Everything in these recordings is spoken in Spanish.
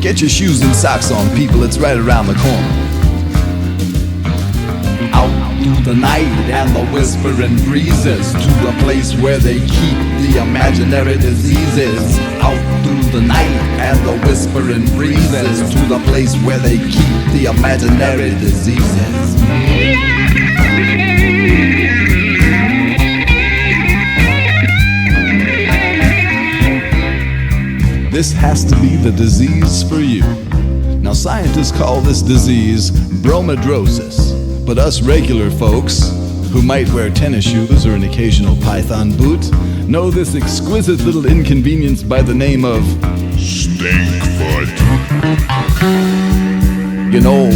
Get your shoes and socks on, people, it's right around the corner. Out through the night and the whispering breezes, to the place where they keep the imaginary diseases. Out through the night and the whispering breezes, to the place where they keep the imaginary diseases. This has to be the disease for you. Now scientists call this disease bromidrosis, but us regular folks, who might wear tennis shoes or an occasional python boot, know this exquisite little inconvenience by the name of stinkfoot. You know,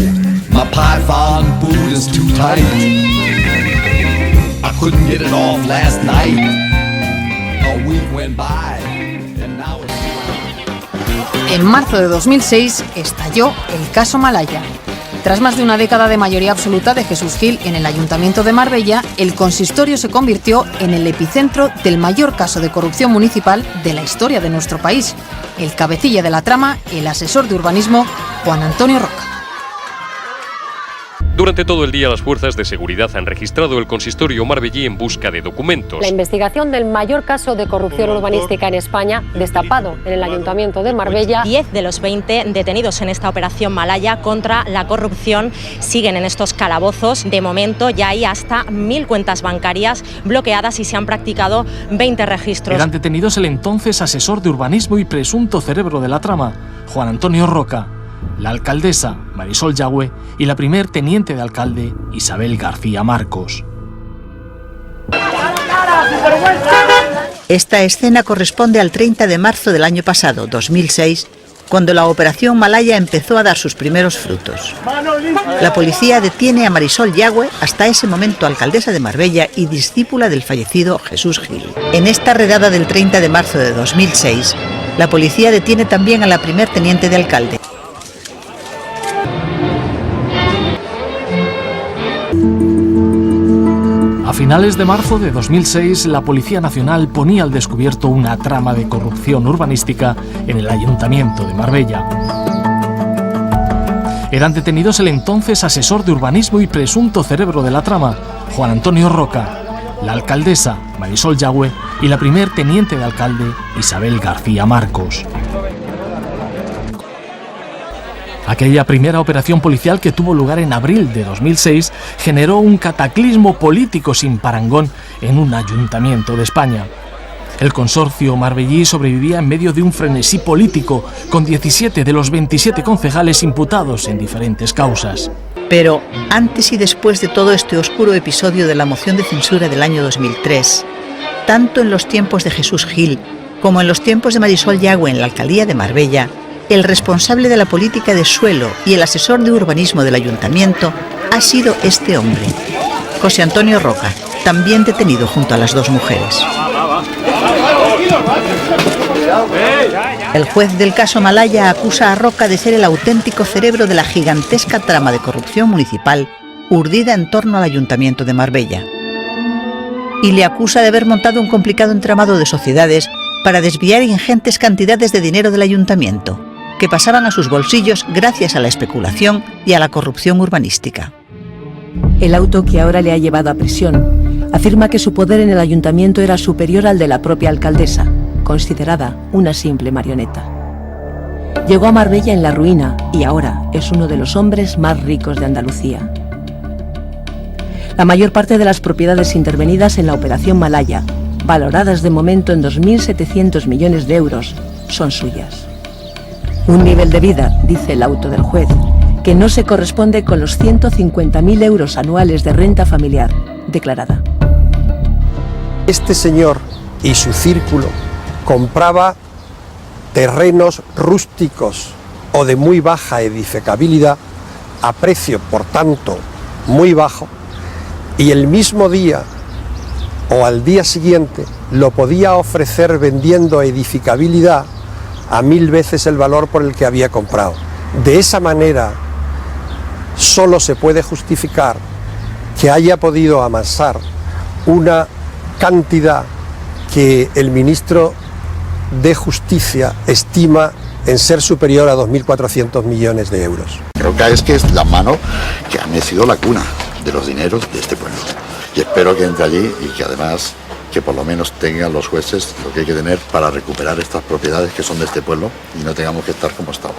my python boot is too tight. I couldn't get it off last night. A week went by. En marzo de 2006 estalló el caso Malaya. Tras más de una década de mayoría absoluta de Jesús Gil en el Ayuntamiento de Marbella, el consistorio se convirtió en el epicentro del mayor caso de corrupción municipal de la historia de nuestro país. El cabecilla de la trama, el asesor de urbanismo, Juan Antonio Roca. Durante todo el día las fuerzas de seguridad han registrado el consistorio marbellí en busca de documentos. La investigación del mayor caso de corrupción urbanística en España, destapado en el Ayuntamiento de Marbella. 10 de los 20 detenidos en esta operación Malaya contra la corrupción siguen en estos calabozos. De momento ya hay hasta 1000 cuentas bancarias bloqueadas y se han practicado 20 registros. Eran detenidos el entonces asesor de urbanismo y presunto cerebro de la trama, Juan Antonio Roca, la alcaldesa Marisol Yagüe y la primer teniente de alcalde Isabel García Marcos. Esta escena corresponde al 30 de marzo del año pasado, 2006, cuando la operación Malaya empezó a dar sus primeros frutos. La policía detiene a Marisol Yagüe, hasta ese momento alcaldesa de Marbella y discípula del fallecido Jesús Gil. En esta redada del 30 de marzo de 2006, la policía detiene también a la primer teniente de alcalde. A finales de marzo de 2006, la Policía Nacional ponía al descubierto una trama de corrupción urbanística en el Ayuntamiento de Marbella. Eran detenidos el entonces asesor de urbanismo y presunto cerebro de la trama, Juan Antonio Roca, la alcaldesa Marisol Yagüe y la primer teniente de alcalde Isabel García Marcos. Aquella primera operación policial, que tuvo lugar en abril de 2006, generó un cataclismo político sin parangón en un ayuntamiento de España. El consorcio marbellí sobrevivía en medio de un frenesí político, con 17 de los 27 concejales imputados en diferentes causas. Pero antes y después de todo este oscuro episodio de la moción de censura del año 2003, tanto en los tiempos de Jesús Gil como en los tiempos de Marisol Yagüe en la alcaldía de Marbella, el responsable de la política de suelo y el asesor de urbanismo del ayuntamiento ha sido este hombre, José Antonio Roca, también detenido junto a las dos mujeres. El juez del caso Malaya acusa a Roca de ser el auténtico cerebro de la gigantesca trama de corrupción municipal urdida en torno al ayuntamiento de Marbella. Y le acusa de haber montado un complicado entramado de sociedades para desviar ingentes cantidades de dinero del ayuntamiento, que pasaban a sus bolsillos gracias a la especulación y a la corrupción urbanística. El auto que ahora le ha llevado a prisión afirma que su poder en el ayuntamiento era superior al de la propia alcaldesa, considerada una simple marioneta. Llegó a Marbella en la ruina y ahora es uno de los hombres más ricos de Andalucía. La mayor parte de las propiedades intervenidas en la operación Malaya, valoradas de momento en 2.700 millones de euros, son suyas. Un nivel de vida, dice el auto del juez, que no se corresponde con los 150.000 euros anuales de renta familiar declarada. Este señor y su círculo compraba terrenos rústicos o de muy baja edificabilidad a precio, por tanto, muy bajo, y el mismo día o al día siguiente lo podía ofrecer vendiendo edificabilidad a 1000 veces el valor por el que había comprado. De esa manera solo se puede justificar que haya podido amasar una cantidad que el ministro de Justicia estima en ser superior a 2.400 millones de euros. Creo que es la mano que ha mecido la cuna de los dineros de este pueblo. Y espero que entre allí y que además que por lo menos tengan los jueces lo que hay que tener para recuperar estas propiedades que son de este pueblo y no tengamos que estar como estamos,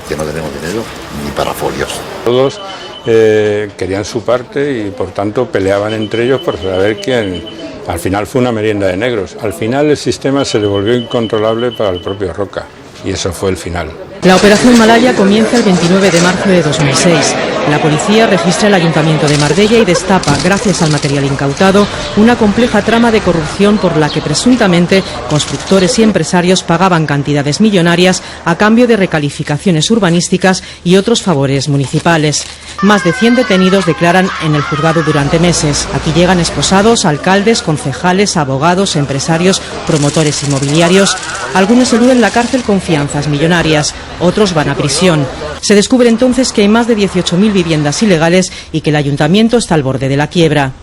que no tenemos dinero ni para folios. Todos querían su parte y por tanto peleaban entre ellos por saber quién. Al final fue una merienda de negros. Al final el sistema se le volvió incontrolable para el propio Roca y eso fue el final. La operación Malaya comienza el 29 de marzo de 2006. La policía registra el Ayuntamiento de Marbella y destapa, gracias al material incautado, una compleja trama de corrupción por la que presuntamente constructores y empresarios pagaban cantidades millonarias a cambio de recalificaciones urbanísticas y otros favores municipales. Más de 100 detenidos declaran en el juzgado durante meses. Aquí llegan esposados, alcaldes, concejales, abogados, empresarios, promotores inmobiliarios. Algunos eluden la cárcel con fianzas millonarias, otros van a prisión. Se descubre entonces que hay más de 18.000 viviendas ilegales y que el ayuntamiento está al borde de la quiebra.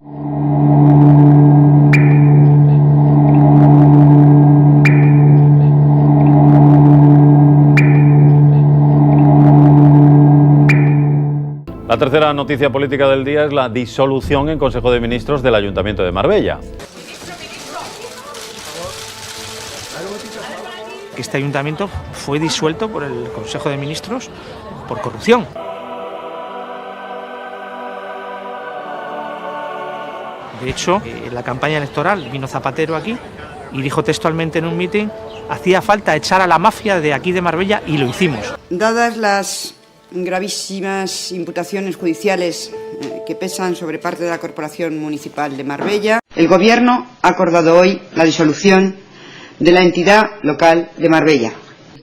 La tercera noticia política del día es la disolución en Consejo de Ministros del Ayuntamiento de Marbella. Este ayuntamiento fue disuelto por el Consejo de Ministros por corrupción. De hecho, en la campaña electoral vino Zapatero aquí y dijo textualmente en un mitin: hacía falta echar a la mafia de aquí de Marbella, y lo hicimos. Dadas las gravísimas imputaciones judiciales que pesan sobre parte de la Corporación Municipal de Marbella, el Gobierno ha acordado hoy la disolución de la entidad local de Marbella.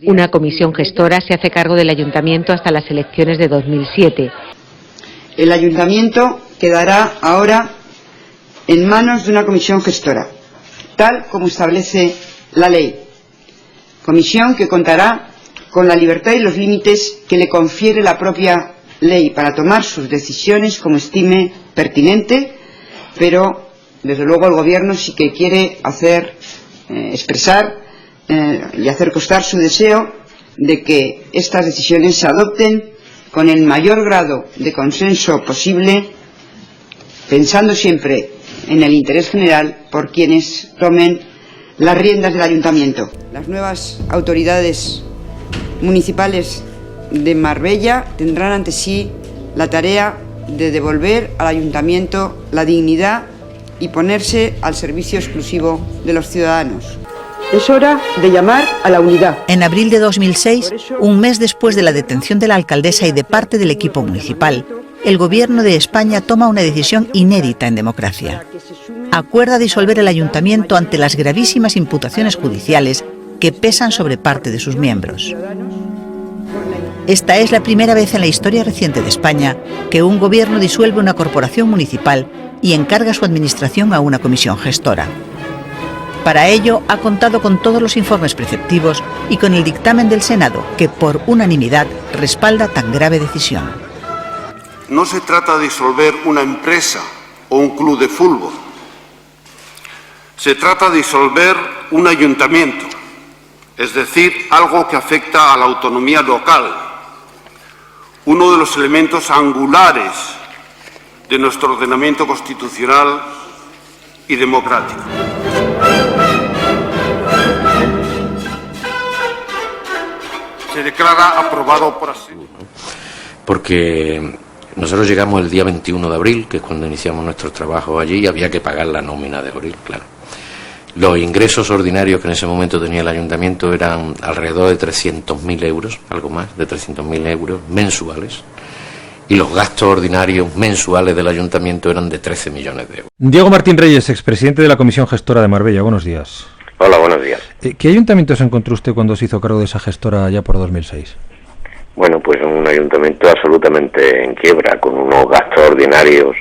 Una comisión gestora se hace cargo del ayuntamiento hasta las elecciones de 2007. El ayuntamiento quedará ahora en manos de una comisión gestora, tal como establece la ley. Comisión que contará con la libertad y los límites que le confiere la propia ley para tomar sus decisiones como estime pertinente, pero desde luego el Gobierno sí que quiere expresar y hacer constar su deseo de que estas decisiones se adopten con el mayor grado de consenso posible, pensando siempre en el interés general por quienes tomen las riendas del ayuntamiento. Las nuevas autoridades municipales de Marbella tendrán ante sí la tarea de devolver al ayuntamiento la dignidad y ponerse al servicio exclusivo de los ciudadanos. Es hora de llamar a la unidad. En abril de 2006, un mes después de la detención de la alcaldesa y de parte del equipo municipal, el Gobierno de España toma una decisión inédita en democracia. Acuerda disolver el ayuntamiento ante las gravísimas imputaciones judiciales que pesan sobre parte de sus miembros. Esta es la primera vez en la historia reciente de España que un gobierno disuelve una corporación municipal y encarga su administración a una comisión gestora. Para ello, ha contado con todos los informes preceptivos y con el dictamen del Senado, que por unanimidad respalda tan grave decisión. No se trata de disolver una empresa o un club de fútbol. Se trata de disolver un ayuntamiento, es decir, algo que afecta a la autonomía local, uno de los elementos angulares de nuestro ordenamiento constitucional y democrático. Se declara aprobado por así. Porque nosotros llegamos el día 21 de abril, que es cuando iniciamos nuestros trabajos allí, y había que pagar la nómina de abril, claro. Los ingresos ordinarios que en ese momento tenía el ayuntamiento eran alrededor de 300.000 euros, algo más de 300.000 euros mensuales, y los gastos ordinarios mensuales del ayuntamiento eran de 13 millones de euros. Diego Martín Reyes, expresidente de la Comisión Gestora de Marbella, buenos días. Hola, buenos días. ¿Qué ayuntamiento se encontró usted cuando se hizo cargo de esa gestora ya por 2006? Bueno, pues un ayuntamiento absolutamente en quiebra, con unos gastos ordinarios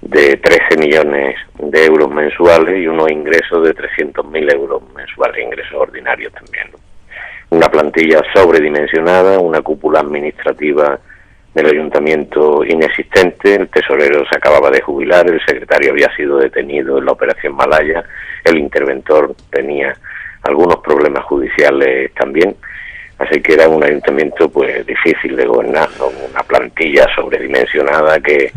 de 13 millones de euros mensuales y unos ingresos de 300.000 euros mensuales, ingresos ordinarios también, ¿no? Una plantilla sobredimensionada, una cúpula administrativa del ayuntamiento inexistente, el tesorero se acababa de jubilar, el secretario había sido detenido en la operación Malaya, el interventor tenía algunos problemas judiciales también, así que era un ayuntamiento pues difícil de gobernar, ¿no? Una plantilla sobredimensionada que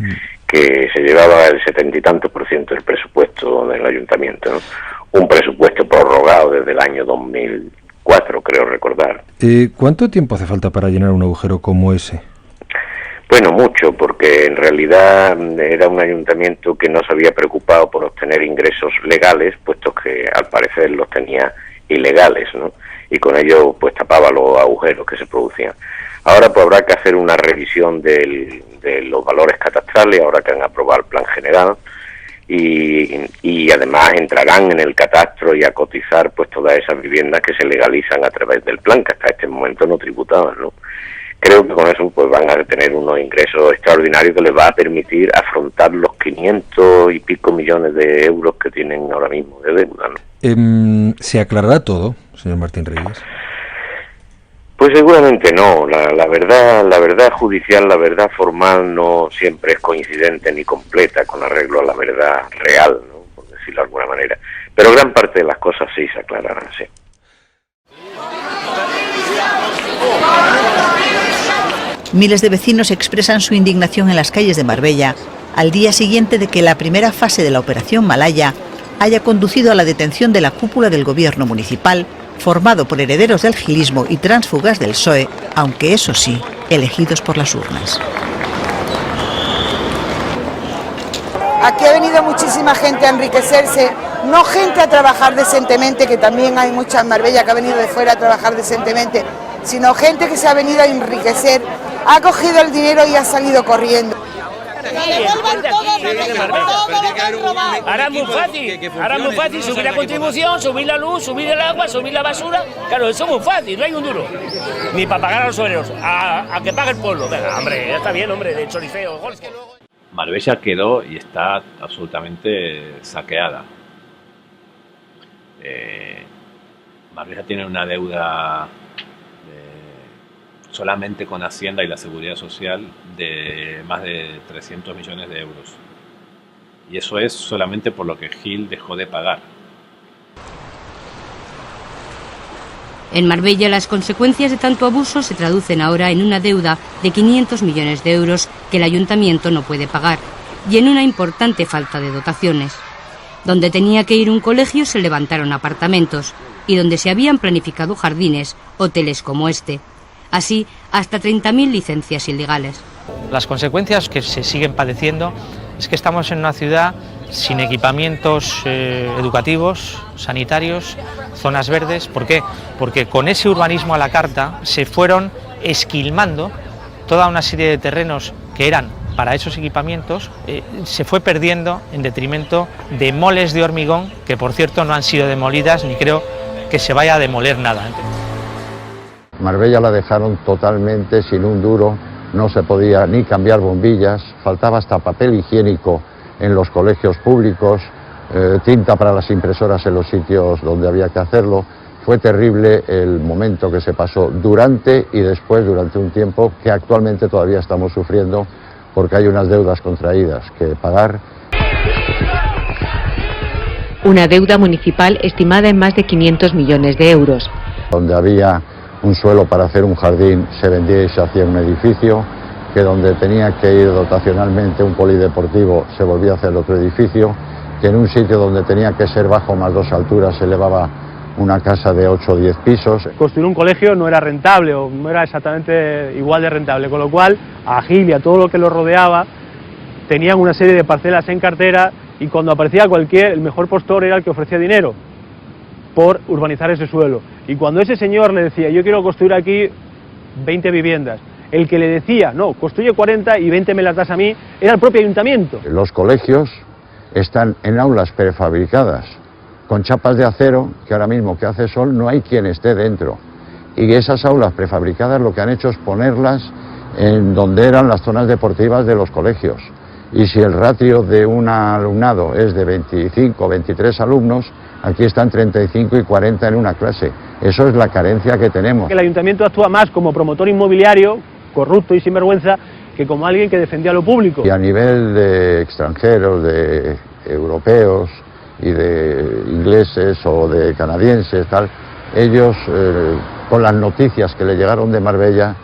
se llevaba el 70 y tantos % del presupuesto del ayuntamiento, ¿no? Un presupuesto prorrogado desde el año 2004, creo recordar. ¿Cuánto tiempo hace falta para llenar un agujero como ese? Bueno, mucho, porque en realidad era un ayuntamiento que no se había preocupado por obtener ingresos legales, puesto que al parecer los tenía ilegales, ¿no? Y con ello pues tapaba los agujeros que se producían. Ahora pues habrá que hacer una revisión de los valores catastrales, ahora que han aprobado el plan general, y además entrarán en el catastro y a cotizar pues todas esas viviendas que se legalizan a través del plan, que hasta este momento no tributaban, ¿no? Creo que con eso pues van a tener unos ingresos extraordinarios que les va a permitir afrontar los 500 y pico millones de euros que tienen ahora mismo de deuda, ¿no? ¿Se aclarará todo, señor Martín Reyes? Pues seguramente no. La verdad judicial, la verdad formal no siempre es coincidente ni completa con arreglo a la verdad real, ¿no? Por decirlo de alguna manera. Pero gran parte de las cosas sí se aclararán, sí. Miles de vecinos expresan su indignación en las calles de Marbella al día siguiente de que la primera fase de la Operación Malaya haya conducido a la detención de la cúpula del gobierno municipal, formado por herederos del gilismo y tránsfugas del PSOE, aunque eso sí, elegidos por las urnas. Aquí ha venido muchísima gente a enriquecerse, no gente a trabajar decentemente, que también hay mucha en Marbella que ha venido de fuera a trabajar decentemente, sino gente que se ha venido a enriquecer, ha cogido el dinero y ha salido corriendo. Ahora es muy fácil, subir la contribución, subir la luz, subir el agua, subir la basura. Claro, eso es muy fácil, no hay un duro. Ni para pagar a los obreros, a que pague el pueblo. Venga, hombre, ya está bien, hombre, de choriceo. Marbella quedó y está absolutamente saqueada. Marbella tiene una deuda solamente con Hacienda y la Seguridad Social de más de 300 millones de euros. Y eso es solamente por lo que Gil dejó de pagar. En Marbella las consecuencias de tanto abuso se traducen ahora en una deuda de 500 millones de euros que el ayuntamiento no puede pagar y en una importante falta de dotaciones. Donde tenía que ir un colegio se levantaron apartamentos y donde se habían planificado jardines, hoteles como este. Así, hasta 30.000 licencias ilegales. Las consecuencias que se siguen padeciendo es que estamos en una ciudad sin equipamientos educativos, sanitarios, zonas verdes. ¿Por qué? Porque con ese urbanismo a la carta se fueron esquilmando toda una serie de terrenos que eran para esos equipamientos, se fue perdiendo en detrimento de moles de hormigón que, por cierto, no han sido demolidas ni creo que se vaya a demoler nada. Marbella la dejaron totalmente sin un duro, no se podía ni cambiar bombillas, faltaba hasta papel higiénico en los colegios públicos, tinta para las impresoras en los sitios donde había que hacerlo. Fue terrible el momento que se pasó durante y después, durante un tiempo que actualmente todavía estamos sufriendo porque hay unas deudas contraídas que pagar. Una deuda municipal estimada en más de 500 millones de euros. Donde había un suelo para hacer un jardín se vendía y se hacía un edificio, que donde tenía que ir dotacionalmente un polideportivo se volvía a hacer otro edificio, que en un sitio donde tenía que ser bajo más 2 alturas se elevaba una casa de 8 o 10 pisos. Construir un colegio no era rentable o no era exactamente igual de rentable, con lo cual a Gil y a todo lo que lo rodeaba tenían una serie de parcelas en cartera y cuando aparecía el mejor postor era el que ofrecía dinero por urbanizar ese suelo. Y cuando ese señor le decía, yo quiero construir aquí 20 viviendas, el que le decía, no, construye 40 y 20 me las das a mí, era el propio ayuntamiento. Los colegios están en aulas prefabricadas, con chapas de acero, que ahora mismo que hace sol no hay quien esté dentro. Y esas aulas prefabricadas lo que han hecho es ponerlas en donde eran las zonas deportivas de los colegios. Y si el ratio de un alumnado es de 25 o 23 alumnos, aquí están 35 y 40 en una clase. Eso es la carencia que tenemos. El ayuntamiento actúa más como promotor inmobiliario, corrupto y sinvergüenza, que como alguien que defendía lo público. Y a nivel de extranjeros, de europeos y de ingleses o de canadienses, tal, ellos con las noticias que le llegaron de Marbella,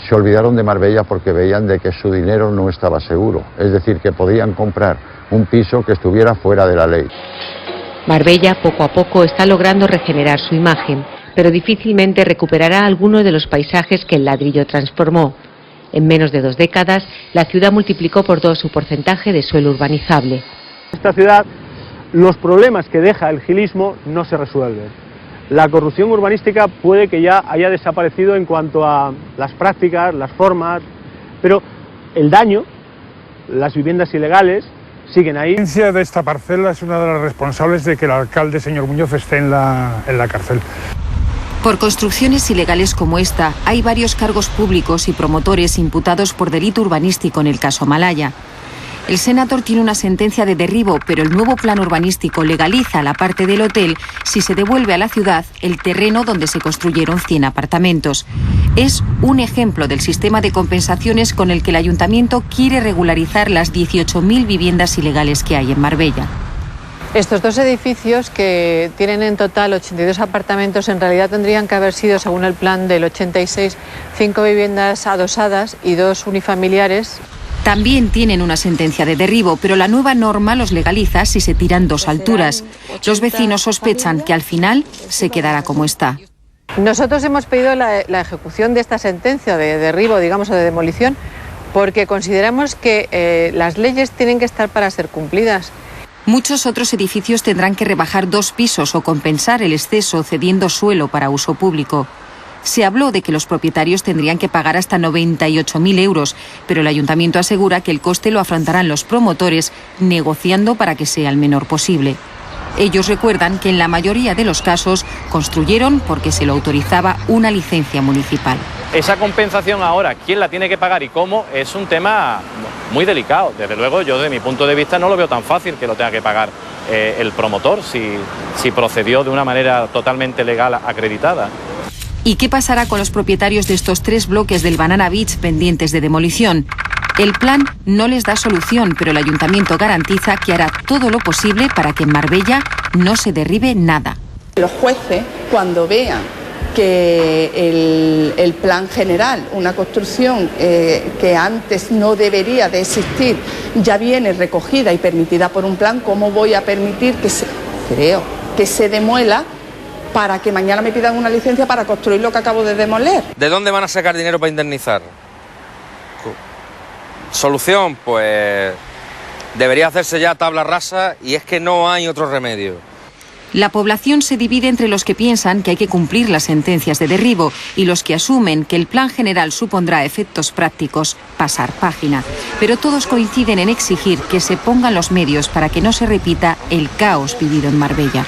se olvidaron de Marbella porque veían de que su dinero no estaba seguro, es decir, que podían comprar un piso que estuviera fuera de la ley. Marbella poco a poco está logrando regenerar su imagen, pero difícilmente recuperará algunos de los paisajes que el ladrillo transformó. En menos de 2 décadas, la ciudad multiplicó por 2 su porcentaje de suelo urbanizable. Esta ciudad, los problemas que deja el gilismo no se resuelven. La corrupción urbanística puede que ya haya desaparecido en cuanto a las prácticas, las formas, pero el daño, las viviendas ilegales, siguen ahí. La agencia de esta parcela es una de las responsables de que el alcalde, señor Muñoz, esté en la cárcel. Por construcciones ilegales como esta, hay varios cargos públicos y promotores imputados por delito urbanístico en el caso Malaya. El Senator tiene una sentencia de derribo, pero el nuevo plan urbanístico legaliza la parte del hotel si se devuelve a la ciudad el terreno donde se construyeron 100 apartamentos. Es un ejemplo del sistema de compensaciones con el que el ayuntamiento quiere regularizar las 18.000 viviendas ilegales que hay en Marbella. Estos dos edificios, que tienen en total 82 apartamentos, en realidad tendrían que haber sido, según el plan del 86, 5 viviendas adosadas y 2 unifamiliares. También tienen una sentencia de derribo, pero la nueva norma los legaliza si se tiran 2 alturas. Los vecinos sospechan que al final se quedará como está. Nosotros hemos pedido la ejecución de esta sentencia de derribo, digamos, o de demolición, porque consideramos que las leyes tienen que estar para ser cumplidas. Muchos otros edificios tendrán que rebajar 2 pisos o compensar el exceso cediendo suelo para uso público. Se habló de que los propietarios tendrían que pagar hasta 98.000 euros, pero el ayuntamiento asegura que el coste lo afrontarán los promotores negociando para que sea el menor posible. Ellos recuerdan que en la mayoría de los casos construyeron porque se lo autorizaba una licencia municipal. Esa compensación ahora, quién la tiene que pagar y cómo, es un tema muy delicado. Desde luego, yo desde mi punto de vista no lo veo tan fácil que lo tenga que pagar el promotor si procedió de una manera totalmente legal acreditada. ¿Y qué pasará con los propietarios de estos 3 bloques del Banana Beach pendientes de demolición? El plan no les da solución, pero el ayuntamiento garantiza que hará todo lo posible para que en Marbella no se derribe nada. Los jueces, cuando vean que el plan general, una construcción que antes no debería de existir, ya viene recogida y permitida por un plan, ¿cómo voy a permitir que se demuela para que mañana me pidan una licencia para construir lo que acabo de demoler? ¿De dónde van a sacar dinero para indemnizar? Solución, pues debería hacerse ya tabla rasa y es que no hay otro remedio. La población se divide entre los que piensan que hay que cumplir las sentencias de derribo y los que asumen que el plan general supondrá efectos prácticos, pasar página. Pero todos coinciden en exigir que se pongan los medios para que no se repita el caos vivido en Marbella.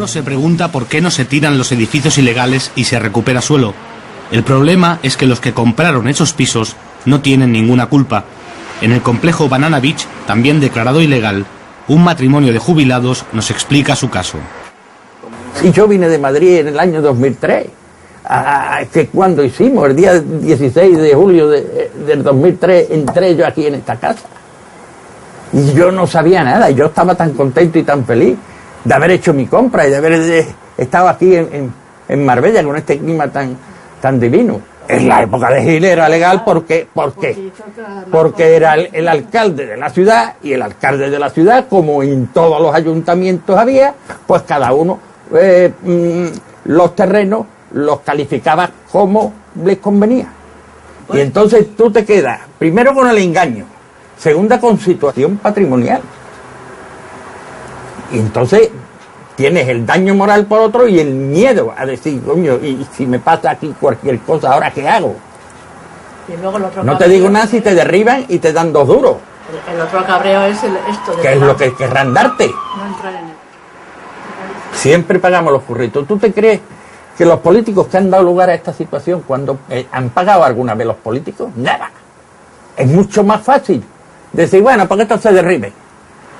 Se pregunta por qué no se tiran los edificios ilegales y se recupera suelo. El problema es que los que compraron esos pisos no tienen ninguna culpa. En el complejo Banana Beach, también declarado ilegal, un matrimonio de jubilados nos explica su caso. Si yo vine de Madrid en el año 2003, que cuando hicimos, el día 16 de julio del 2003, entré yo aquí en esta casa. Y yo no sabía nada, yo estaba tan contento y tan feliz de haber hecho mi compra y de haber estado aquí en Marbella con este clima tan divino. En la época de Gil era legal porque era el alcalde de la ciudad, y el alcalde de la ciudad, como en todos los ayuntamientos había, pues cada uno los terrenos los calificaba como les convenía. Y entonces tú te quedas, primero con el engaño, segunda con situación patrimonial. Y entonces tienes el daño moral por otro y el miedo a decir, coño, y si me pasa aquí cualquier cosa, ¿ahora qué hago? Y luego el otro no te digo nada si te derriban y te dan 2 duros. El otro cabreo es esto de... ¿Qué es lo que querrán darte? No entrar en él. Siempre pagamos los curritos. ¿Tú te crees que los políticos que han dado lugar a esta situación, cuando han pagado alguna vez los políticos? Nada. Es mucho más fácil decir, bueno, ¿por qué esto se derribe?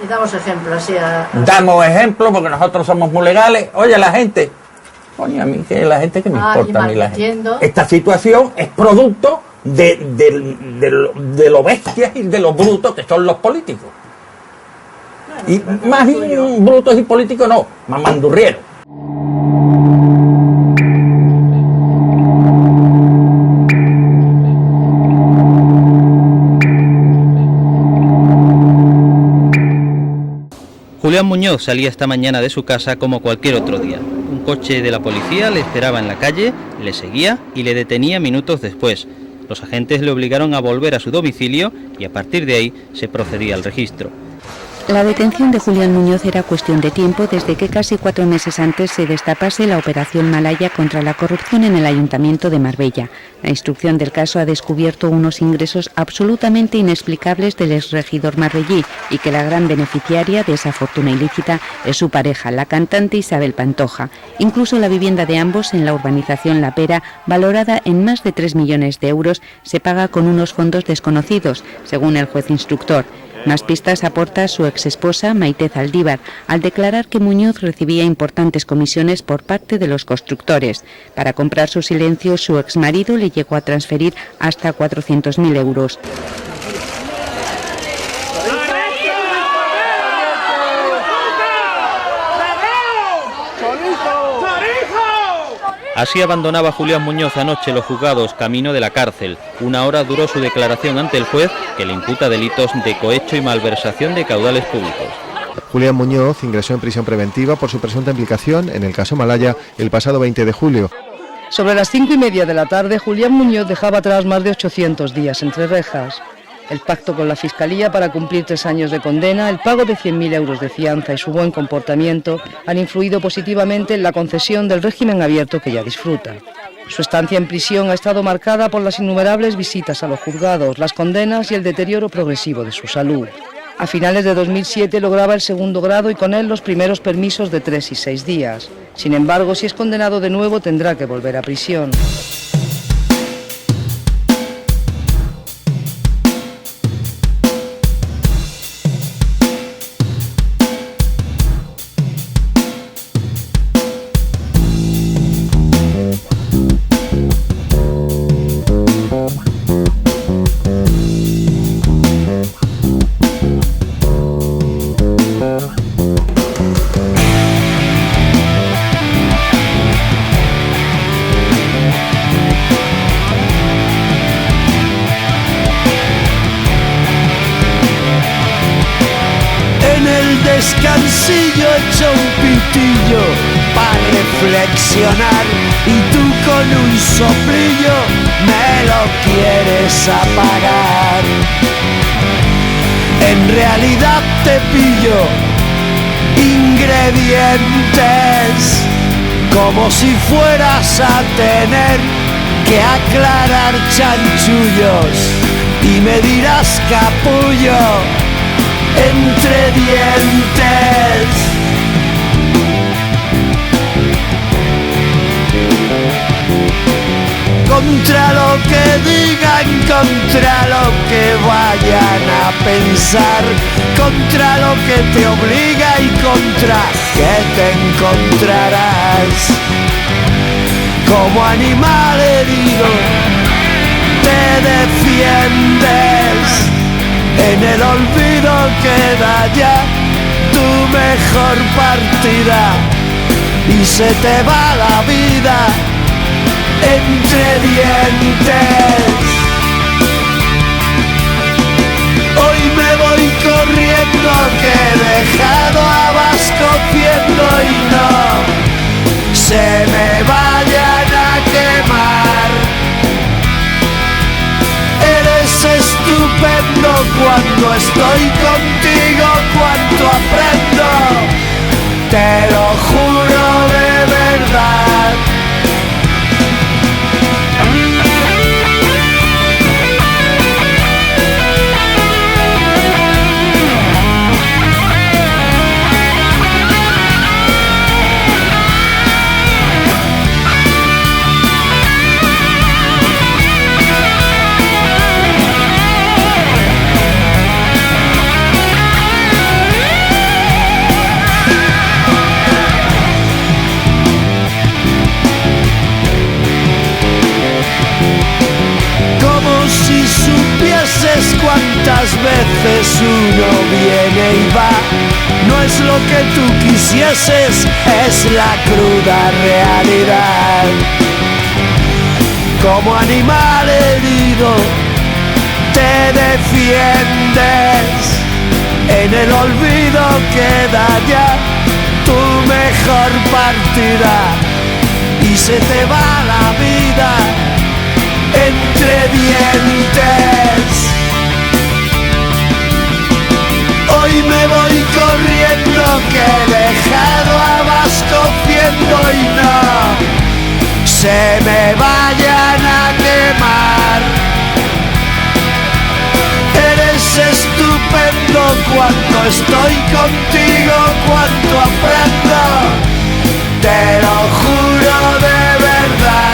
Y damos ejemplo así Damos ejemplo porque nosotros somos muy legales. Oye, la gente, coño, a mí que la gente que me importa a mí la gente. Esta situación es producto de lo bestias y de lo brutos que son los políticos. Y más brutos y políticos no, más mandurrieros. Julián Muñoz salía esta mañana de su casa como cualquier otro día. Un coche de la policía le esperaba en la calle, le seguía y le detenía minutos después. Los agentes le obligaron a volver a su domicilio y a partir de ahí se procedía al registro. La detención de Julián Muñoz era cuestión de tiempo desde que casi 4 meses antes se destapase la operación Malaya contra la corrupción en el Ayuntamiento de Marbella. La instrucción del caso ha descubierto unos ingresos absolutamente inexplicables del exregidor marbellí y que la gran beneficiaria de esa fortuna ilícita es su pareja, la cantante Isabel Pantoja. Incluso la vivienda de ambos en la urbanización La Pera, valorada en más de 3 millones de euros, se paga con unos fondos desconocidos, según el juez instructor. Más pistas aporta su exesposa Maite Zaldívar, al declarar que Muñoz recibía importantes comisiones por parte de los constructores. Para comprar su silencio, su exmarido le llegó a transferir hasta 400.000 euros. Así abandonaba Julián Muñoz anoche los juzgados camino de la cárcel. 1 hora duró su declaración ante el juez, que le imputa delitos de cohecho y malversación de caudales públicos. Julián Muñoz ingresó en prisión preventiva por su presunta implicación en el caso Malaya el pasado 20 de julio. Sobre las 5:30 de la tarde, Julián Muñoz dejaba atrás más de 800 días entre rejas. El pacto con la Fiscalía para cumplir 3 años de condena, el pago de 100.000 euros de fianza y su buen comportamiento han influido positivamente en la concesión del régimen abierto que ya disfruta. Su estancia en prisión ha estado marcada por las innumerables visitas a los juzgados, las condenas y el deterioro progresivo de su salud. A finales de 2007 lograba el 2º grado y con él los primeros permisos de 3 y 6 días. Sin embargo, si es condenado de nuevo tendrá que volver a prisión. Descansillo hecho un pitillo para reflexionar y tú con un soplillo me lo quieres apagar. En realidad te pillo ingredientes como si fueras a tener que aclarar chanchullos y me dirás capullo entre dientes. Contra lo que digan, contra lo que vayan a pensar, contra lo que te obliga y contra que te encontrarás. Como animal herido te defiendes. En el olvido queda ya tu mejor partida y se te va la vida entre dientes. Hoy me voy corriendo que he dejado a Vasco cociendo y no se me vayan a quemar. Estupendo cuando estoy contigo, cuanto aprendo, te lo juro de verdad. Cuántas veces uno viene y va, no es lo que tú quisieses, es la cruda realidad. Como animal herido te defiendes, en el olvido queda ya tu mejor partida y se te va la vida entre dientes. y me voy corriendo, que he dejado a vas cociendo y no se me vayan a quemar. Eres estupendo cuando estoy contigo, cuando aprendo, te lo juro de verdad.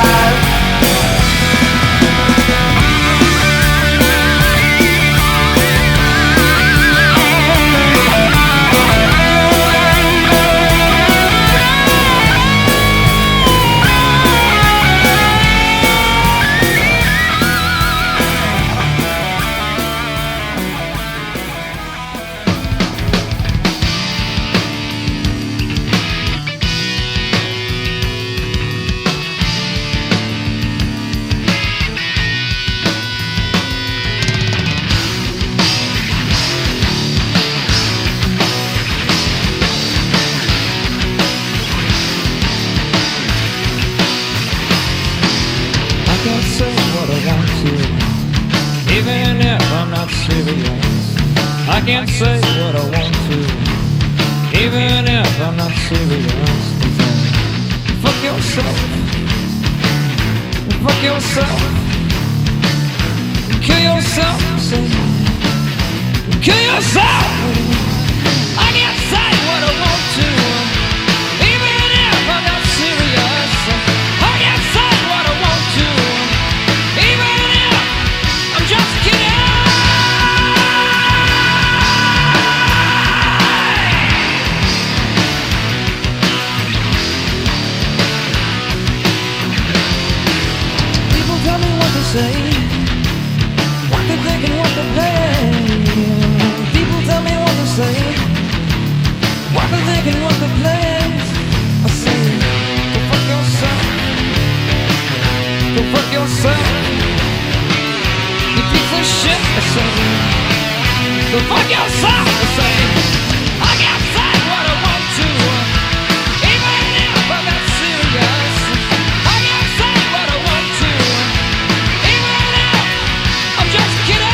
I can't say what I want to, even if I'm not serious. Fuck yourself, fuck yourself, kill yourself, kill yourself. I can't say what I want to, even if I'm not serious. I can't say what I want to, even if I'm just kidding. Say what they're thinking, what they're playing. People tell me what to say, what they're thinking, what they're playing. I say, go fuck yourself, go fuck yourself, you piece of shit. I say, go fuck yourself. I say, I can't say what I want to, even if I'm not serious. I can't say what I want to. Just kidding.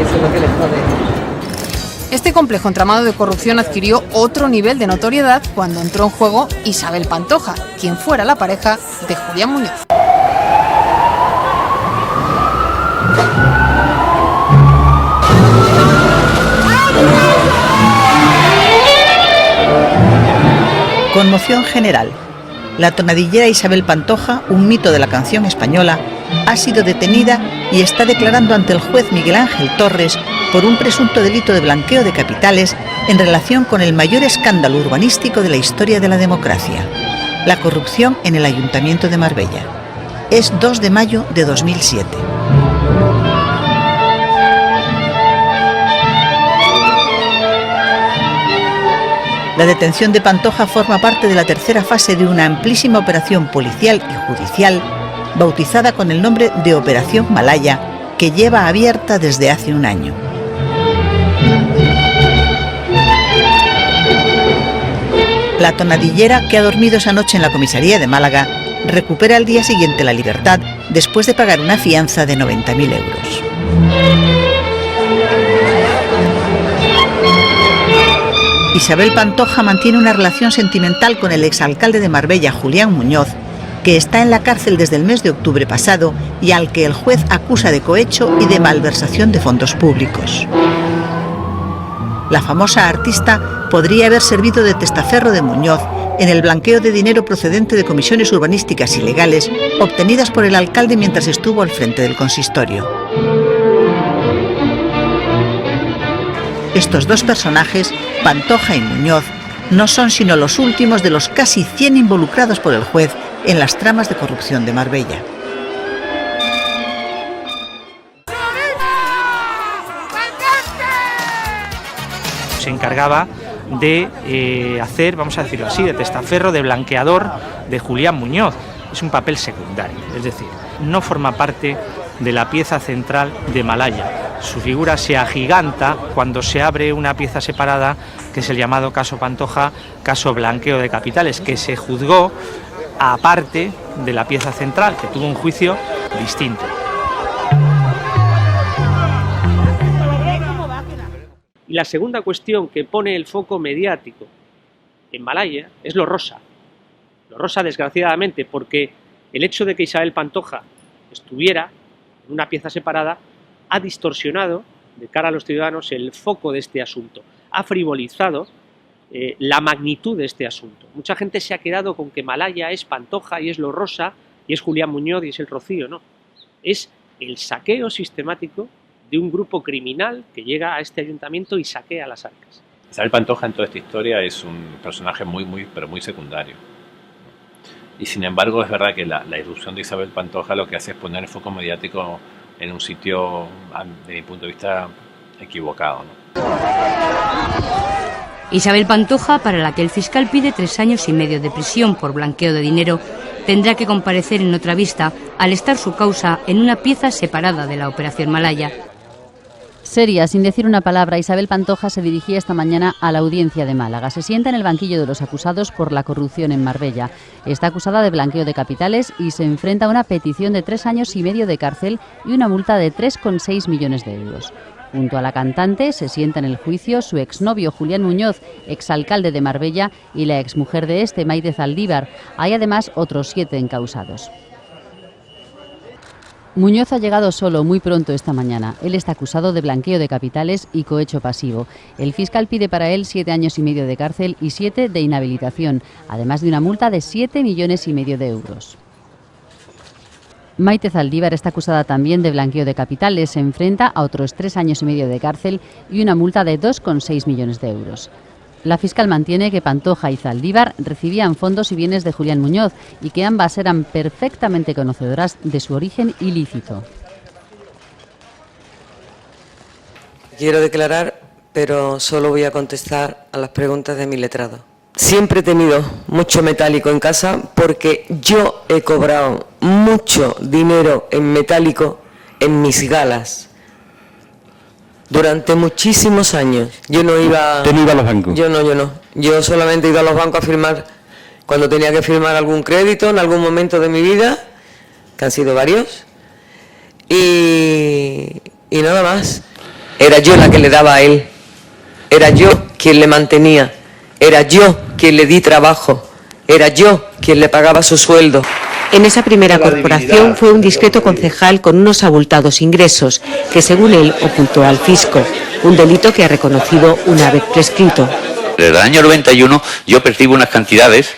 Eso es lo que le jode. Este complejo entramado de corrupción adquirió otro nivel de notoriedad cuando entró en juego Isabel Pantoja, quien fuera la pareja de Julián Muñoz. Conmoción general. La tonadillera Isabel Pantoja, un mito de la canción española, ha sido detenida y está declarando ante el juez Miguel Ángel Torres por un presunto delito de blanqueo de capitales en relación con el mayor escándalo urbanístico de la historia de la democracia, la corrupción en el Ayuntamiento de Marbella. Es 2 de mayo de 2007. La detención de Pantoja forma parte de la tercera fase de una amplísima operación policial y judicial bautizada con el nombre de Operación Malaya, que lleva abierta desde hace un año. La tonadillera, que ha dormido esa noche en la comisaría de Málaga, recupera al día siguiente la libertad después de pagar una fianza de 90.000 euros. Isabel Pantoja mantiene una relación sentimental con el exalcalde de Marbella, Julián Muñoz, que está en la cárcel desde el mes de octubre pasado y al que el juez acusa de cohecho y de malversación de fondos públicos. La famosa artista podría haber servido de testaferro de Muñoz en el blanqueo de dinero procedente de comisiones urbanísticas ilegales obtenidas por el alcalde mientras estuvo al frente del consistorio. Estos dos personajes, Pantoja y Muñoz, no son sino los últimos de los casi 100 involucrados por el juez en las tramas de corrupción de Marbella. Se encargaba de hacer, vamos a decirlo así, de testaferro, de blanqueador de Julián Muñoz. Es un papel secundario, es decir, no forma parte de la pieza central de Malaya. Su figura se agiganta cuando se abre una pieza separada, que es el llamado caso Pantoja, caso blanqueo de capitales, que se juzgó aparte de la pieza central, que tuvo un juicio distinto. Y la segunda cuestión que pone el foco mediático en Malaya es lo rosa. Lo rosa, desgraciadamente, porque el hecho de que Isabel Pantoja estuviera en una pieza separada ha distorsionado, de cara a los ciudadanos, el foco de este asunto. Ha frivolizado la magnitud de este asunto. Mucha gente se ha quedado con que Malaya es Pantoja y es lo rosa y es Julián Muñoz y es el Rocío. No, es el saqueo sistemático de un grupo criminal que llega a este ayuntamiento y saquea las arcas. Isabel Pantoja en toda esta historia es un personaje muy secundario. Y sin embargo es verdad que la irrupción de Isabel Pantoja lo que hace es poner el foco mediático en un sitio, desde mi punto de vista, equivocado, ¿no? Isabel Pantoja, para la que el fiscal pide 3 años y medio de prisión por blanqueo de dinero, tendrá que comparecer en otra vista al estar su causa en una pieza separada de la Operación Malaya. Seria, sin decir una palabra, Isabel Pantoja se dirigía esta mañana a la audiencia de Málaga. Se sienta en el banquillo de los acusados por la corrupción en Marbella. Está acusada de blanqueo de capitales y se enfrenta a una petición de 3 años y medio de cárcel y una multa de 3,6 millones de euros. Junto a la cantante se sienta en el juicio su exnovio Julián Muñoz, exalcalde de Marbella, y la exmujer de este, Maite Zaldívar. Hay además otros 7 encausados. Muñoz ha llegado solo muy pronto esta mañana. Él está acusado de blanqueo de capitales y cohecho pasivo. El fiscal pide para él 7 años y medio de cárcel y 7 de inhabilitación, además de una multa de 7,5 millones de euros. Maite Zaldívar está acusada también de blanqueo de capitales. Se enfrenta a otros 3 años y medio de cárcel y una multa de 2,6 millones de euros. La fiscal mantiene que Pantoja y Zaldívar recibían fondos y bienes de Julián Muñoz y que ambas eran perfectamente conocedoras de su origen ilícito. Quiero declarar, pero solo voy a contestar a las preguntas de mi letrado. Siempre he tenido mucho metálico en casa porque yo he cobrado mucho dinero en metálico en mis galas. Durante muchísimos años. Yo no iba... ¿Usted no iba a los bancos? Yo no. Yo solamente he ido a los bancos a firmar cuando tenía que firmar algún crédito en algún momento de mi vida, que han sido varios, y nada más. Era yo la que le daba a él. Era yo quien le mantenía. Era yo quien le di trabajo. Era yo quien le pagaba su sueldo. En esa primera corporación fue un discreto concejal con unos abultados ingresos que, según él, ocultó al fisco, un delito que ha reconocido una vez prescrito. Desde el año 91 yo percibo unas cantidades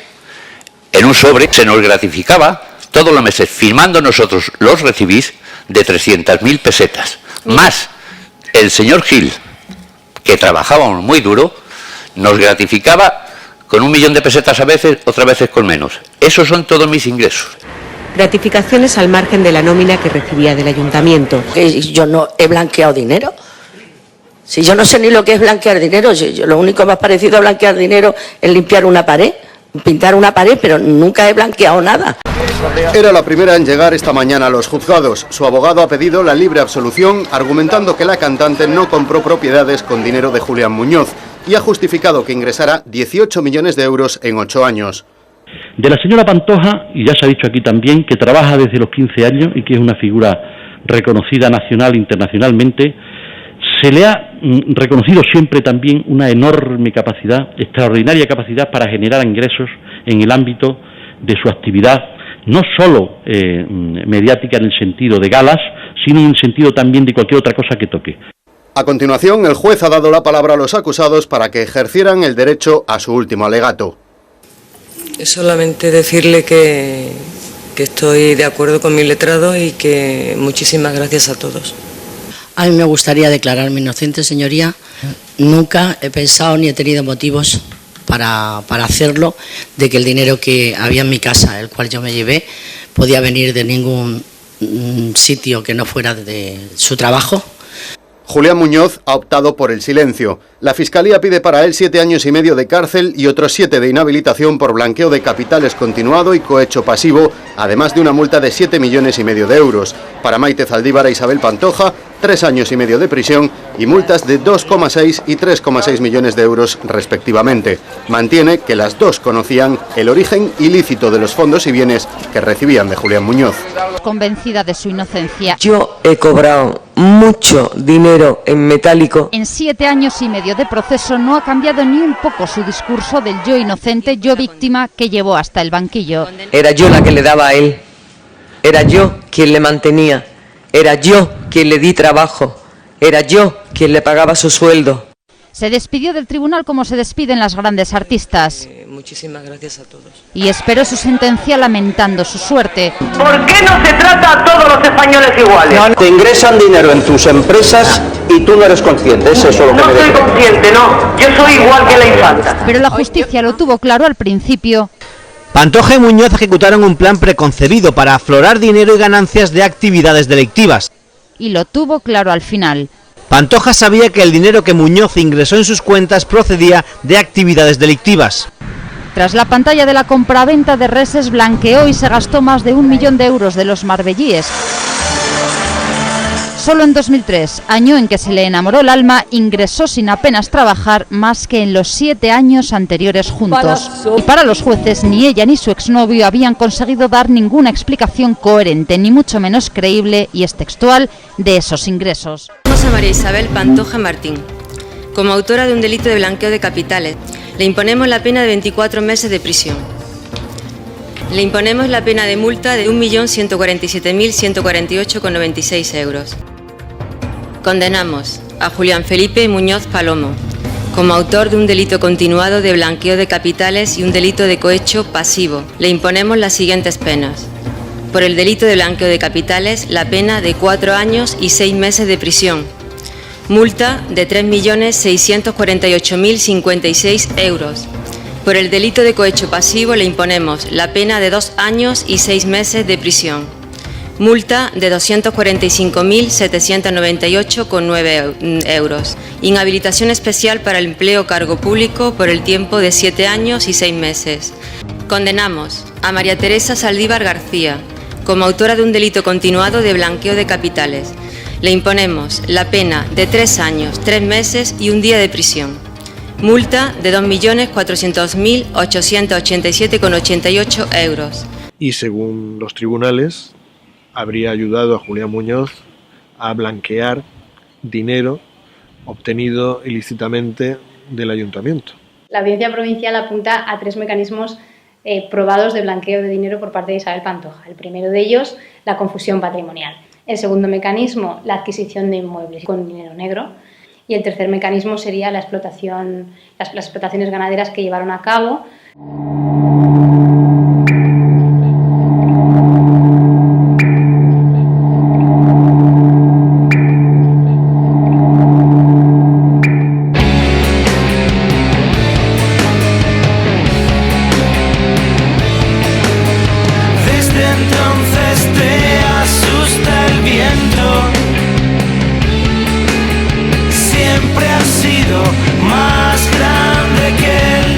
en un sobre, se nos gratificaba todos los meses, firmando nosotros los recibís, de 300.000 pesetas, más el señor Gil, que trabajábamos muy duro, nos gratificaba con 1 millón de pesetas a veces, otras veces con menos. Esos son todos mis ingresos. Gratificaciones al margen de la nómina que recibía del ayuntamiento. Yo no he blanqueado dinero. Si yo no sé ni lo que es blanquear dinero, lo único más parecido a blanquear dinero es limpiar una pared, pintar una pared, pero nunca he blanqueado nada. Era la primera en llegar esta mañana a los juzgados. Su abogado ha pedido la libre absolución, argumentando que la cantante no compró propiedades con dinero de Julián Muñoz y ha justificado que ingresará 18 millones de euros en 8 años. De la señora Pantoja, y ya se ha dicho aquí también, que trabaja desde los 15 años y que es una figura reconocida nacional e internacionalmente, se le ha reconocido siempre también una enorme capacidad, extraordinaria capacidad para generar ingresos en el ámbito de su actividad, no solo mediática en el sentido de galas, sino en el sentido también de cualquier otra cosa que toque. A continuación, el juez ha dado la palabra a los acusados para que ejercieran el derecho a su último alegato. Solamente decirle que estoy de acuerdo con mi letrado y que muchísimas gracias a todos. A mí me gustaría declararme inocente, señoría. Nunca he pensado ni he tenido motivos para hacerlo, de que el dinero que había en mi casa, el cual yo me llevé, podía venir de ningún sitio que no fuera de su trabajo. Julián Muñoz ha optado por el silencio. La Fiscalía pide para él 7 años y medio de cárcel y otros 7 de inhabilitación por blanqueo de capitales continuado y cohecho pasivo, además de una multa de 7,5 millones de euros. Para Maite Zaldívar e Isabel Pantoja, 3 años y medio de prisión y multas de 2,6 y 3,6 millones de euros respectivamente. Mantiene que las dos conocían el origen ilícito de los fondos y bienes que recibían de Julián Muñoz. Convencida de su inocencia. Yo he cobrado mucho dinero en metálico. En 7 años y medio de proceso no ha cambiado ni un poco su discurso del yo inocente, yo víctima, que llevó hasta el banquillo. Era yo la que le daba a él. Era yo quien le mantenía. Era yo quien le di trabajo. Era yo quien le pagaba su sueldo. Se despidió del tribunal como se despiden las grandes artistas. Muchísimas gracias a todos. Y esperó su sentencia lamentando su suerte. ¿Por qué no se trata a todos los españoles iguales? No, te ingresan dinero en tus empresas y tú no eres consciente, es eso lo que no me soy dice. consciente, no. Yo soy igual que la infanta. Pero la justicia lo tuvo claro al principio. Pantoja y Muñoz ejecutaron un plan preconcebido para aflorar dinero y ganancias de actividades delictivas. Y lo tuvo claro al final. Pantoja sabía que el dinero que Muñoz ingresó en sus cuentas procedía de actividades delictivas. Tras la pantalla de la compraventa de reses, blanqueó y se gastó más de 1 millón de euros de los marbellíes. Solo en 2003, año en que se le enamoró el alma, ingresó sin apenas trabajar más que en los 7 años anteriores juntos. Y para los jueces, ni ella ni su exnovio habían conseguido dar ninguna explicación coherente, ni mucho menos creíble, y es textual, de esos ingresos. Vamos a María Isabel Pantoja Martín, como autora de un delito de blanqueo de capitales. Le imponemos la pena de 24 meses de prisión. Le imponemos la pena de multa de 1.147.148,96 euros. Condenamos a Julián Felipe Muñoz Palomo como autor de un delito continuado de blanqueo de capitales y un delito de cohecho pasivo. Le imponemos las siguientes penas. Por el delito de blanqueo de capitales, la pena de 4 años y 6 meses de prisión. Multa de 3.648.056 euros. Por el delito de cohecho pasivo le imponemos la pena de 2 años y 6 meses de prisión. Multa de 245.798,9 euros. Inhabilitación especial para el empleo cargo público por el tiempo de 7 años y 6 meses. Condenamos a María Teresa Saldívar García como autora de un delito continuado de blanqueo de capitales. Le imponemos la pena de 3 años, 3 meses y 1 día de prisión. Multa de 2.400.887,88 euros. Y según los tribunales, habría ayudado a Julián Muñoz a blanquear dinero obtenido ilícitamente del ayuntamiento. La Audiencia Provincial apunta a 3 mecanismos probados de blanqueo de dinero por parte de Isabel Pantoja. El primero de ellos, la confusión patrimonial. El segundo mecanismo, la adquisición de inmuebles con dinero negro. Y el tercer mecanismo sería las explotaciones ganaderas que llevaron a cabo. Más grande que él,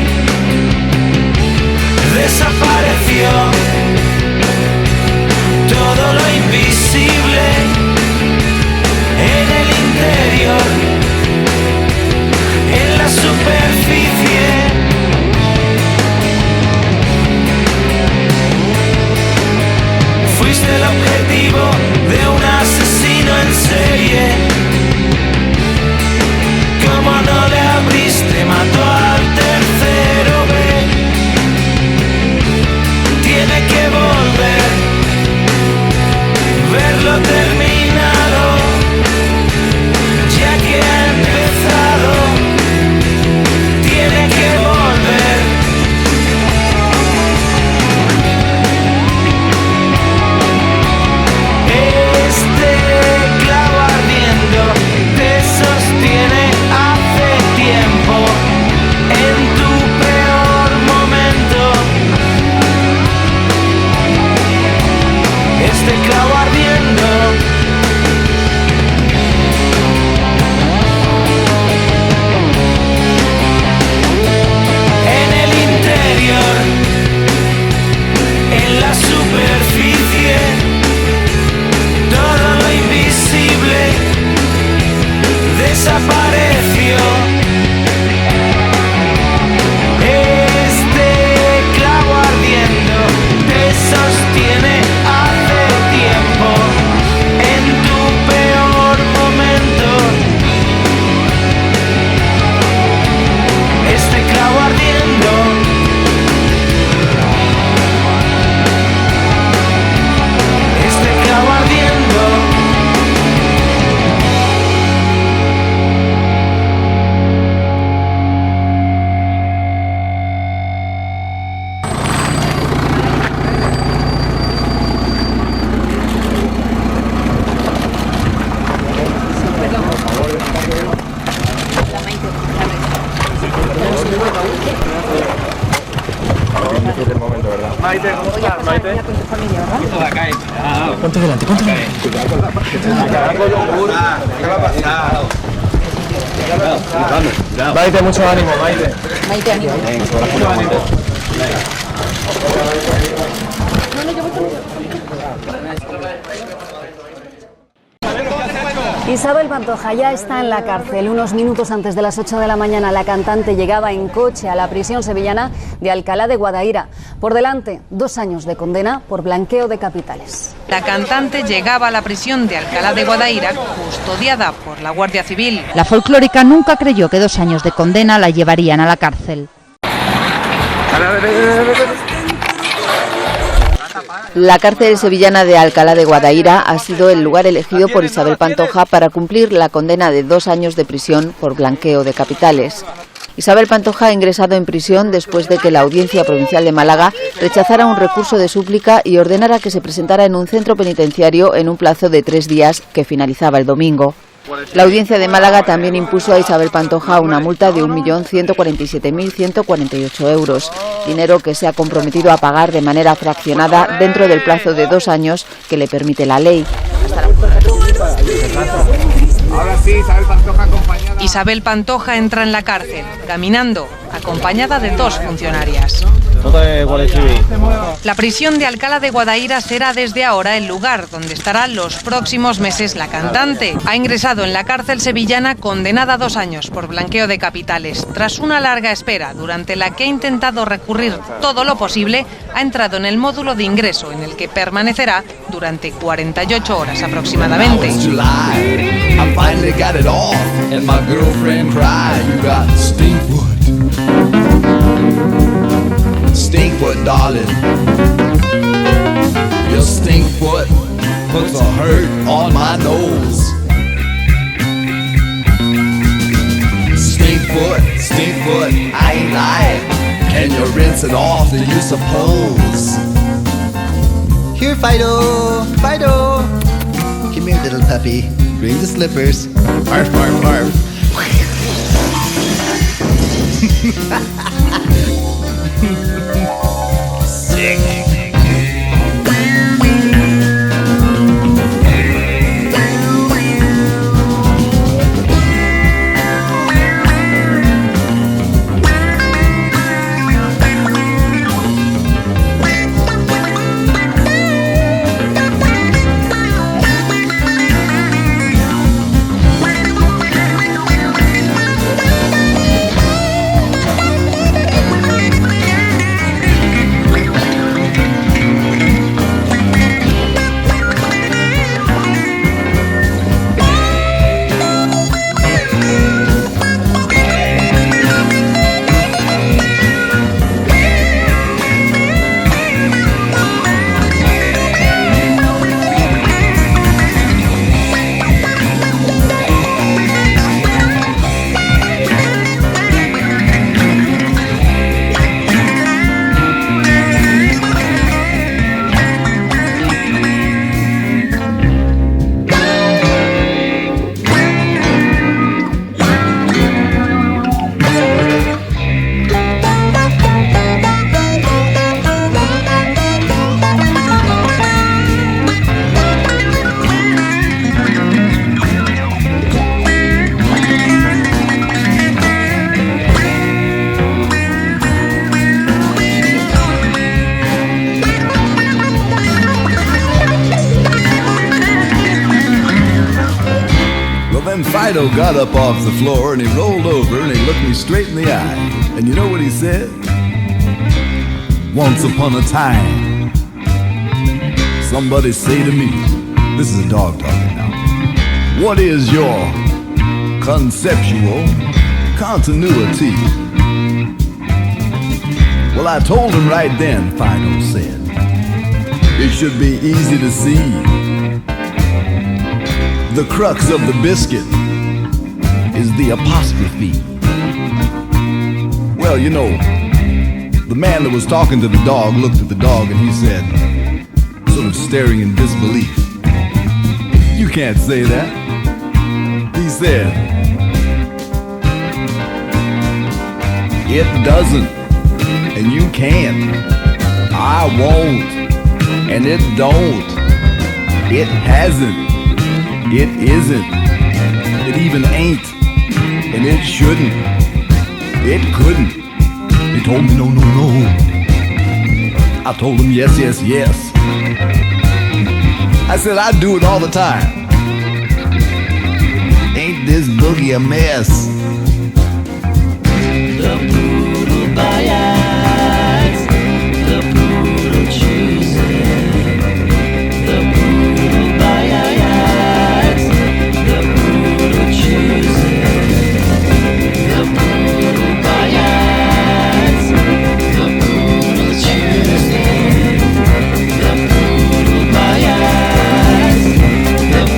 Ponte delante, ponte delante. ¿Qué va a pasar? Maite, mucho ánimo, Maite. Maite, ánimo. Mucho ánimo. Isabel Pantoja ya está en la cárcel. Unos minutos antes de las 8 de la mañana, la cantante llegaba en coche a la prisión sevillana de Alcalá de Guadaira. Por delante, 2 años de condena por blanqueo de capitales. La cantante llegaba a la prisión de Alcalá de Guadaira custodiada por la Guardia Civil. La folclórica nunca creyó que 2 años de condena la llevarían a la cárcel. La cárcel sevillana de Alcalá de Guadaira ha sido el lugar elegido por Isabel Pantoja para cumplir la condena de 2 años de prisión por blanqueo de capitales. Isabel Pantoja ha ingresado en prisión después de que la Audiencia Provincial de Málaga rechazara un recurso de súplica y ordenara que se presentara en un centro penitenciario en un plazo de 3 días que finalizaba el domingo. La Audiencia de Málaga también impuso a Isabel Pantoja una multa de 1.147.148 euros, dinero que se ha comprometido a pagar de manera fraccionada dentro del plazo de 2 años que le permite la ley. Ahora sí, Isabel Pantoja acompañada. Isabel Pantoja entra en la cárcel, caminando, acompañada de 2 funcionarias. La prisión de Alcalá de Guadaira será desde ahora el lugar donde estará los próximos meses la cantante. Ha ingresado en la cárcel sevillana condenada a 2 años por blanqueo de capitales. Tras una larga espera, durante la que ha intentado recurrir todo lo posible, ha entrado en el módulo de ingreso en el que permanecerá durante 48 horas aproximadamente. Stinkfoot, darling. Your stinkfoot puts a hurt on my nose. Stinkfoot, I ain't lying. And you're rinsing off, do you suppose? Here, Fido, Fido. Come here, little puppy. Bring the slippers. Barf, barf, barf. Sick. Fido got up off the floor and he rolled over and he looked me straight in the eye. And you know what he said? Once upon a time, somebody say to me, this is a dog talking now, what is your conceptual continuity? Well, I told him right then, Fido said, it should be easy to see. The crux of the biscuit is the apostrophe. Well, you know, the man that was talking to the dog looked at the dog and he said, sort of staring in disbelief, "You can't say that." He said, "It doesn't, and you can't. I won't, and it don't. It hasn't. It isn't. It even ain't. And it shouldn't. It couldn't. They told me no, no, no. I told them yes, yes, yes. I said I do it all the time. Ain't this boogie a mess? The poodle bias, the poodle choosing. The poodle bias, the poodle choosing. The poodle bias, the poodle choosing. The poodle bias, the poodle choosing. The poodle bias, the poodle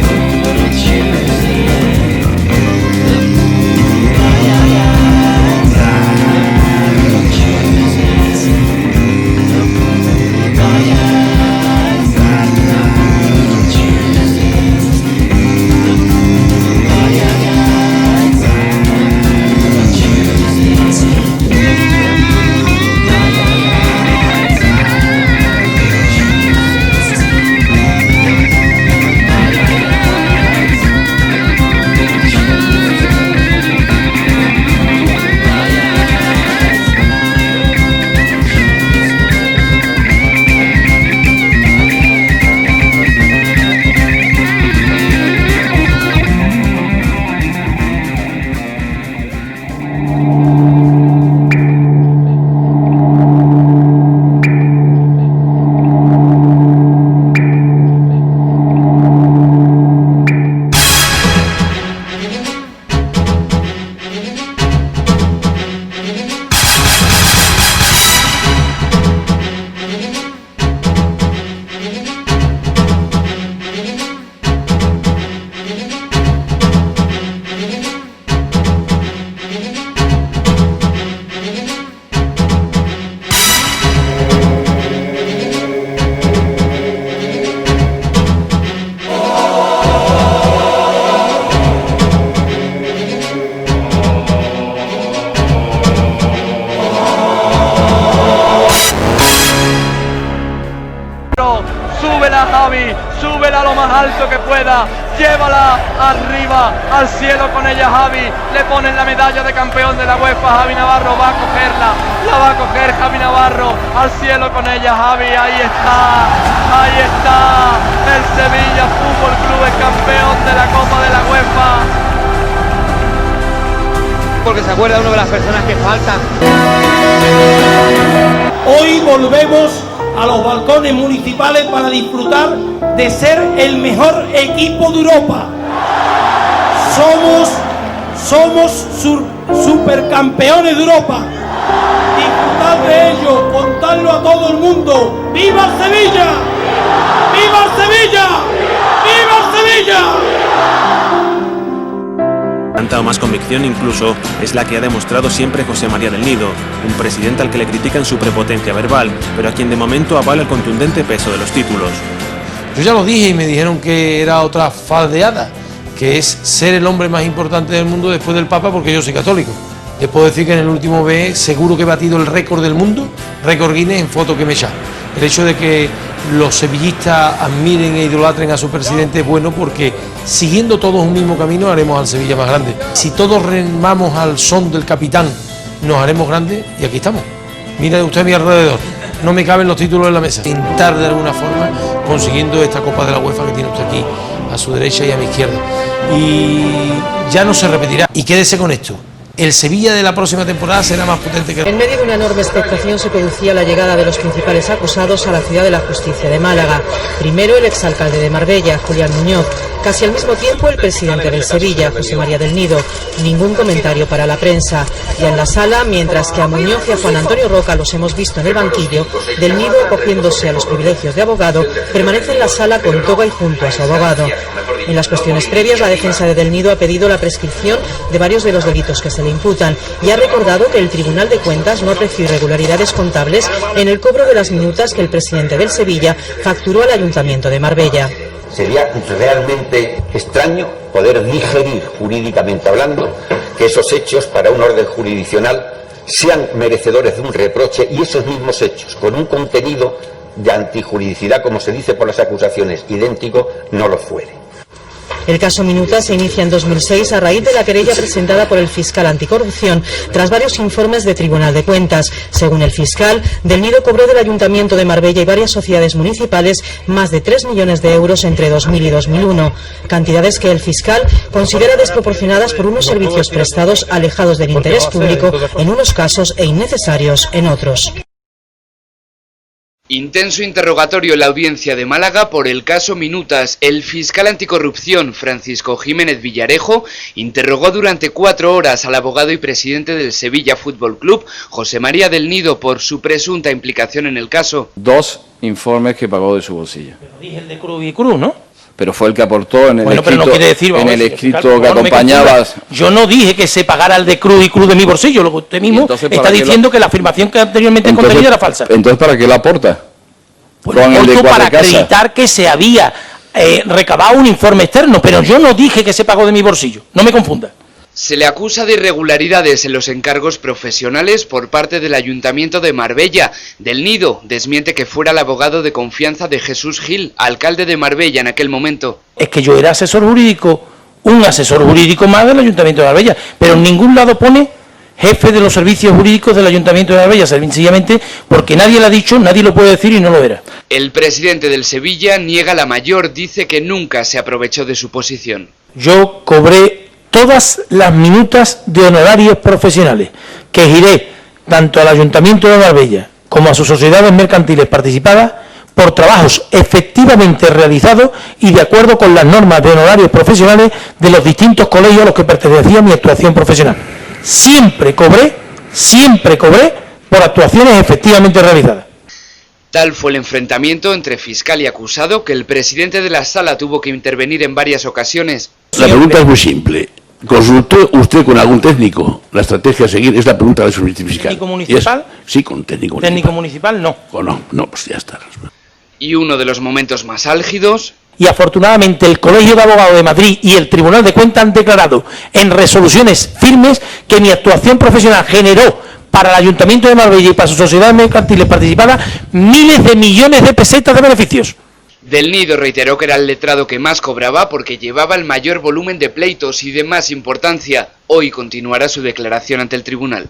Súbela, Javi, súbela lo más alto que pueda, llévala arriba, al cielo con ella, Javi. Le ponen la medalla de campeón de la UEFA, Javi Navarro va a cogerla, la va a coger Javi Navarro, al cielo con ella, Javi. Ahí está, el Sevilla Fútbol Club es campeón de la Copa de la UEFA. Porque se acuerda uno de las personas que faltan. Hoy volvemos a los balcones municipales para disfrutar de ser el mejor equipo de Europa. Somos supercampeones de Europa. Disfrutad de ello, contadlo a todo el mundo. ¡Viva el Sevilla! ¡Viva el Sevilla! ¡Viva el Sevilla! Tanta o más convicción incluso es la que ha demostrado siempre José María del Nido, un presidente al que le critican su prepotencia verbal, pero a quien de momento avala el contundente peso de los títulos. Yo ya lo dije y me dijeron que era otra faldeada, que es ser el hombre más importante del mundo después del Papa, porque yo soy católico. Les puedo decir que en el último BE seguro que he batido el récord del mundo, récord Guinness en foto que me echa. El hecho de que los sevillistas admiren e idolatren a su presidente es bueno, porque siguiendo todos un mismo camino haremos al Sevilla más grande. Si todos remamos al son del capitán, nos haremos grandes, y aquí estamos. Mira usted a mi alrededor, no me caben los títulos en la mesa. Intentar de alguna forma consiguiendo esta Copa de la UEFA que tiene usted aquí, a su derecha y a mi izquierda. Y ya no se repetirá. Y quédese con esto. El Sevilla de la próxima temporada será más potente que... En medio de una enorme expectación se producía la llegada de los principales acusados a la Ciudad de la Justicia de Málaga. Primero el exalcalde de Marbella, Julián Muñoz. Casi al mismo tiempo el presidente del Sevilla, José María del Nido. Ningún comentario para la prensa. Ya en la sala, mientras que a Muñoz y a Juan Antonio Roca los hemos visto en el banquillo, del Nido, acogiéndose a los privilegios de abogado, permanece en la sala con toga y junto a su abogado. En las cuestiones previas, la defensa de Del Nido ha pedido la prescripción de varios de los delitos que se le imputan y ha recordado que el Tribunal de Cuentas no apreció irregularidades contables en el cobro de las minutas que el presidente del Sevilla facturó al Ayuntamiento de Marbella. Sería realmente extraño poder digerir, jurídicamente hablando, que esos hechos para un orden jurisdiccional sean merecedores de un reproche y esos mismos hechos, con un contenido de antijuridicidad, como se dice por las acusaciones, idéntico, no lo fuere. El caso Minuta se inicia en 2006 a raíz de la querella presentada por el fiscal anticorrupción tras varios informes de Tribunal de Cuentas. Según el fiscal, Del Nido cobró del Ayuntamiento de Marbella y varias sociedades municipales más de 3 millones de euros entre 2000 y 2001, cantidades que el fiscal considera desproporcionadas por unos servicios prestados alejados del interés público en unos casos e innecesarios en otros. Intenso interrogatorio en la audiencia de Málaga por el caso Minutas. El fiscal anticorrupción, Francisco Jiménez Villarejo, interrogó durante 4 horas al abogado y presidente del Sevilla Fútbol Club, José María del Nido, por su presunta implicación en el caso. 2 informes que pagó de su bolsillo. Pero dije el de Cruz y Cruz, ¿no? Pero fue el que aportó en el bueno, escrito, pero no quiere decir, en el escrito que acompañaba. Yo no dije que se pagara el de Cruz y Cruz de mi bolsillo, lo que usted mismo está diciendo que la afirmación que anteriormente contenía era falsa. Entonces, ¿para qué la aporta? Pues para acreditar que se había recabado un informe externo, pero yo no dije que se pagó de mi bolsillo, no me confunda. Se le acusa de irregularidades en los encargos profesionales por parte del Ayuntamiento de Marbella. Del Nido desmiente que fuera el abogado de confianza de Jesús Gil, alcalde de Marbella en aquel momento. Es que yo era asesor jurídico, un asesor jurídico más del Ayuntamiento de Marbella, pero en ningún lado pone jefe de los servicios jurídicos del Ayuntamiento de Marbella, sencillamente porque nadie lo ha dicho, nadie lo puede decir y no lo era. El presidente del Sevilla niega la mayor, dice que nunca se aprovechó de su posición. Yo cobré todas las minutas de honorarios profesionales que giré tanto al Ayuntamiento de Marbella como a sus sociedades mercantiles participadas por trabajos efectivamente realizados y de acuerdo con las normas de honorarios profesionales de los distintos colegios a los que pertenecía mi actuación profesional. Siempre cobré por actuaciones efectivamente realizadas. Tal fue el enfrentamiento entre fiscal y acusado que el presidente de la sala tuvo que intervenir en varias ocasiones. La pregunta es muy simple. ¿Consultó usted con algún técnico la estrategia a seguir? Es la pregunta del servicio fiscal. ¿Técnico municipal? Sí, con técnico municipal. ¿Técnico municipal? No. ¿O no? No, pues ya está. Y uno de los momentos más álgidos. Y afortunadamente el Colegio de Abogados de Madrid y el Tribunal de Cuentas han declarado en resoluciones firmes que mi actuación profesional generó para el Ayuntamiento de Marbella y para sus sociedades mercantiles participadas miles de millones de pesetas de beneficios. Del Nido reiteró que era el letrado que más cobraba porque llevaba el mayor volumen de pleitos y de más importancia. Hoy continuará su declaración ante el tribunal.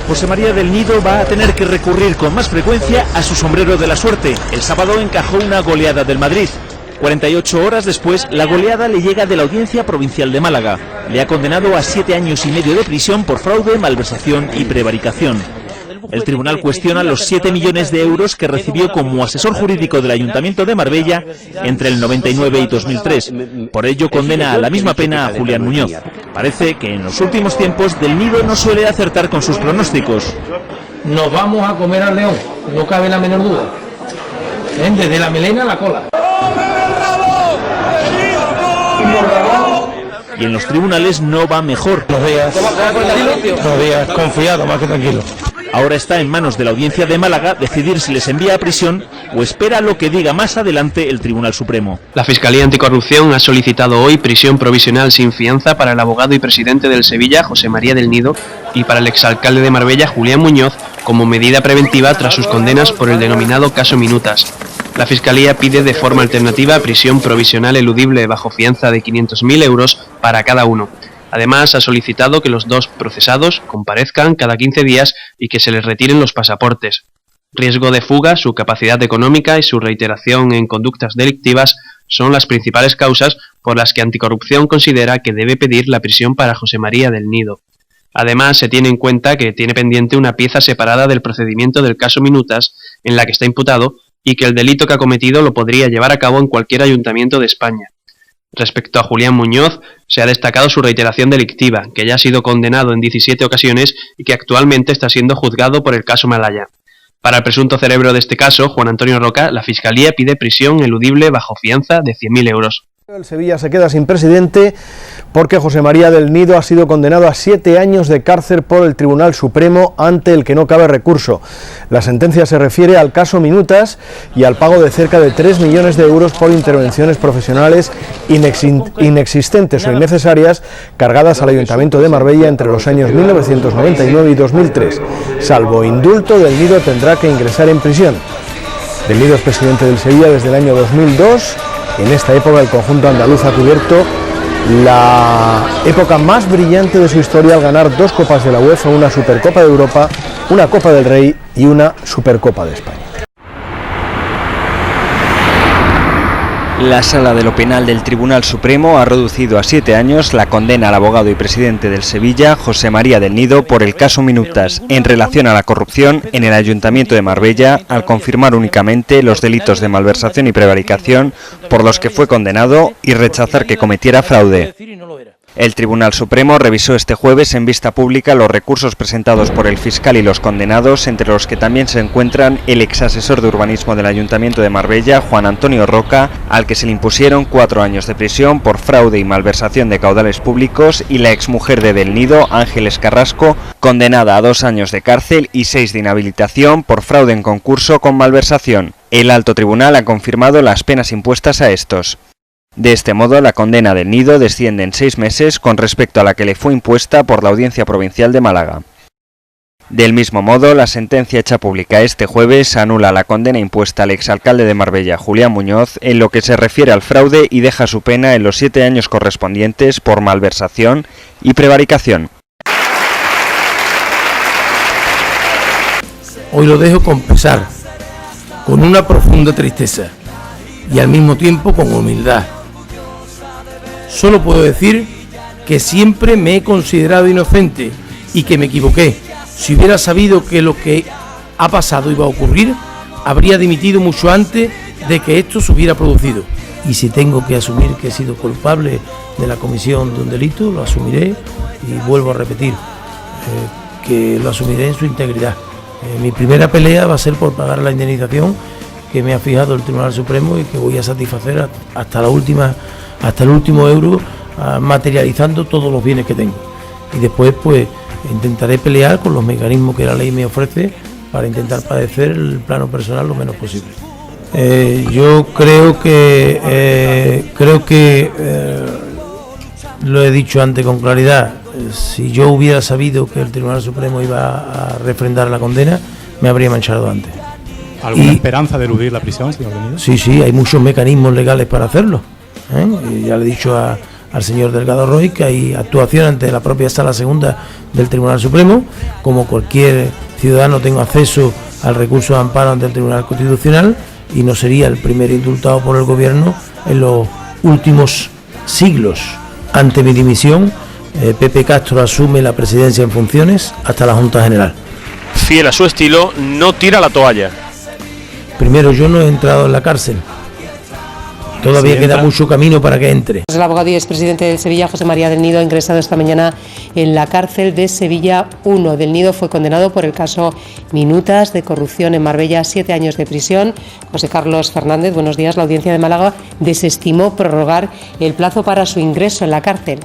José María del Nido va a tener que recurrir con más frecuencia a su sombrero de la suerte. El sábado encajó una goleada del Madrid. 48 horas después, la goleada le llega de la Audiencia Provincial de Málaga. Le ha condenado a 7 años y medio de prisión por fraude, malversación y prevaricación. El tribunal cuestiona los 7 millones de euros que recibió como asesor jurídico del Ayuntamiento de Marbella entre el 99 y 2003. Por ello condena a la misma pena a Julián Muñoz. Parece que en los últimos tiempos Del Nido no suele acertar con sus pronósticos. Nos vamos a comer al león, no cabe la menor duda. Desde la melena a la cola. Y en los tribunales no va mejor. Buenos días, confiado, más que tranquilo. Ahora está en manos de la Audiencia de Málaga decidir si les envía a prisión o espera lo que diga más adelante el Tribunal Supremo. La Fiscalía Anticorrupción ha solicitado hoy prisión provisional sin fianza para el abogado y presidente del Sevilla, José María del Nido, y para el exalcalde de Marbella, Julián Muñoz, como medida preventiva tras sus condenas por el denominado caso Minutas. La Fiscalía pide de forma alternativa prisión provisional eludible bajo fianza de 500.000 euros para cada uno. Además, ha solicitado que los dos procesados comparezcan cada 15 días y que se les retiren los pasaportes. Riesgo de fuga, su capacidad económica y su reiteración en conductas delictivas son las principales causas por las que Anticorrupción considera que debe pedir la prisión para José María del Nido. Además, se tiene en cuenta que tiene pendiente una pieza separada del procedimiento del caso Minutas en la que está imputado y que el delito que ha cometido lo podría llevar a cabo en cualquier ayuntamiento de España. Respecto a Julián Muñoz, se ha destacado su reiteración delictiva, que ya ha sido condenado en 17 ocasiones y que actualmente está siendo juzgado por el caso Malaya. Para el presunto cerebro de este caso, Juan Antonio Roca, la Fiscalía pide prisión eludible bajo fianza de 100.000 euros. El Sevilla se queda sin presidente porque José María del Nido ha sido condenado a 7 años de cárcel por el Tribunal Supremo, ante el que no cabe recurso. La sentencia se refiere al caso Minutas y al pago de cerca de 3 millones de euros por intervenciones profesionales inexistentes o innecesarias cargadas al Ayuntamiento de Marbella entre los años 1999 y 2003. Salvo indulto, del Nido tendrá que ingresar en prisión. Del Nido es presidente del Sevilla desde el año 2002. En esta época el conjunto andaluz ha cubierto la época más brillante de su historia al ganar 2 Copas de la UEFA, una Supercopa de Europa, una Copa del Rey y una Supercopa de España. La Sala de lo Penal del Tribunal Supremo ha reducido a 7 años la condena al abogado y presidente del Sevilla, José María del Nido, por el caso Minutas, en relación a la corrupción en el Ayuntamiento de Marbella, al confirmar únicamente los delitos de malversación y prevaricación por los que fue condenado y rechazar que cometiera fraude. El Tribunal Supremo revisó este jueves en vista pública los recursos presentados por el fiscal y los condenados, entre los que también se encuentran el exasesor de urbanismo del Ayuntamiento de Marbella, Juan Antonio Roca, al que se le impusieron 4 años de prisión por fraude y malversación de caudales públicos, y la exmujer de Del Nido, Ángeles Carrasco, condenada a 2 años de cárcel y 6 de inhabilitación por fraude en concurso con malversación. El alto tribunal ha confirmado las penas impuestas a estos. De este modo, la condena del Nido desciende en 6 meses con respecto a la que le fue impuesta por la Audiencia Provincial de Málaga. Del mismo modo, la sentencia hecha pública este jueves anula la condena impuesta al exalcalde de Marbella, Julián Muñoz, en lo que se refiere al fraude, y deja su pena en los 7 años correspondientes por malversación y prevaricación. Hoy lo dejo con pesar, con una profunda tristeza y al mismo tiempo con humildad. Solo puedo decir que siempre me he considerado inocente y que me equivoqué. Si hubiera sabido que lo que ha pasado iba a ocurrir, habría dimitido mucho antes de que esto se hubiera producido. Y si tengo que asumir que he sido culpable de la comisión de un delito, lo asumiré, y vuelvo a repetir que lo asumiré en su integridad. Mi primera pelea va a ser por pagar la indemnización que me ha fijado el Tribunal Supremo y que voy a satisfacer hasta el último euro, materializando todos los bienes que tengo. Y después pues intentaré pelear con los mecanismos que la ley me ofrece para intentar padecer el plano personal lo menos posible. Yo creo que lo he dicho antes con claridad. Si yo hubiera sabido que el Tribunal Supremo iba a refrendar la condena, me habría manchado antes. ¿Alguna esperanza de eludir la prisión, señor Del Nido? Sí, hay muchos mecanismos legales para hacerlo. Ya le he dicho al señor Delgado Roy que hay actuación ante la propia Sala Segunda del Tribunal Supremo. Como cualquier ciudadano, tengo acceso al recurso de amparo ante el Tribunal Constitucional, y no sería el primer indultado por el Gobierno en los últimos siglos. Ante mi dimisión, Pepe Castro asume la presidencia en funciones hasta la Junta General. Fiel a su estilo, no tira la toalla. Primero, yo no he entrado en la cárcel. Todavía queda mucho camino para que entre. El abogado y expresidente de Sevilla, José María del Nido, ha ingresado esta mañana en la cárcel de Sevilla 1. Del Nido fue condenado por el caso Minutas de corrupción en Marbella a 7 años de prisión. José Carlos Fernández, buenos días. La Audiencia de Málaga desestimó prorrogar el plazo para su ingreso en la cárcel.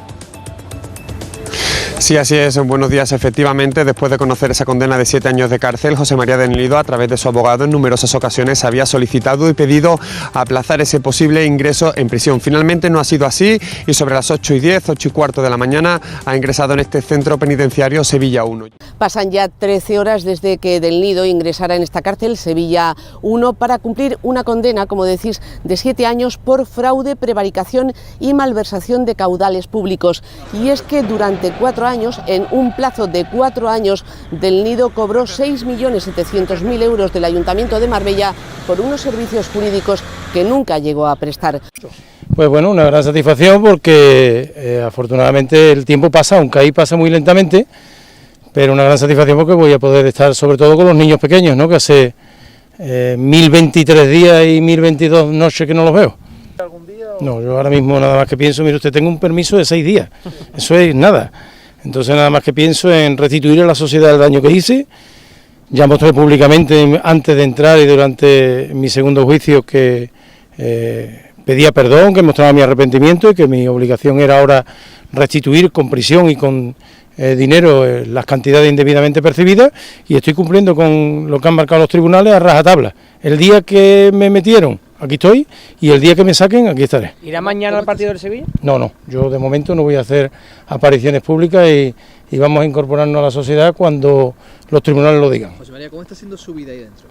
Sí, así es. Buenos días. Efectivamente, después de conocer esa condena de 7 años de cárcel, José María del Nido, a través de su abogado, en numerosas ocasiones había solicitado y pedido aplazar ese posible ingreso en prisión. Finalmente no ha sido así, y sobre las 8:10, 8:15 de la mañana, ha ingresado en este centro penitenciario Sevilla 1. Pasan ya 13 horas desde que Del Nido ingresara en esta cárcel Sevilla 1 para cumplir una condena, como decís, de 7 años por fraude, prevaricación y malversación de caudales públicos. Y es que durante 4 años, en un plazo de 4 años, Del Nido cobró 6.700.000 euros del Ayuntamiento de Marbella por unos servicios jurídicos que nunca llegó a prestar. Pues bueno, una gran satisfacción porque afortunadamente el tiempo pasa, aunque ahí pasa muy lentamente, pero una gran satisfacción porque voy a poder estar sobre todo con los niños pequeños, ¿no? Que hace 1023 días y 1022 noches que no los veo. No, yo ahora mismo nada más que pienso, mire usted, tengo un permiso de 6 días, eso es nada. Entonces nada más que pienso en restituir a la sociedad el daño que hice. Ya mostré públicamente antes de entrar y durante mi segundo juicio que pedía perdón, que mostraba mi arrepentimiento y que mi obligación era ahora restituir con prisión y con dinero las cantidades indebidamente percibidas, y estoy cumpliendo con lo que han marcado los tribunales a rajatabla. El día que me metieron, aquí estoy, y el día que me saquen, aquí estaré. ¿Irá mañana al partido del Sevilla? No, yo de momento no voy a hacer apariciones públicas y vamos a incorporarnos a la sociedad cuando los tribunales lo digan. José María, ¿cómo está siendo su vida ahí dentro?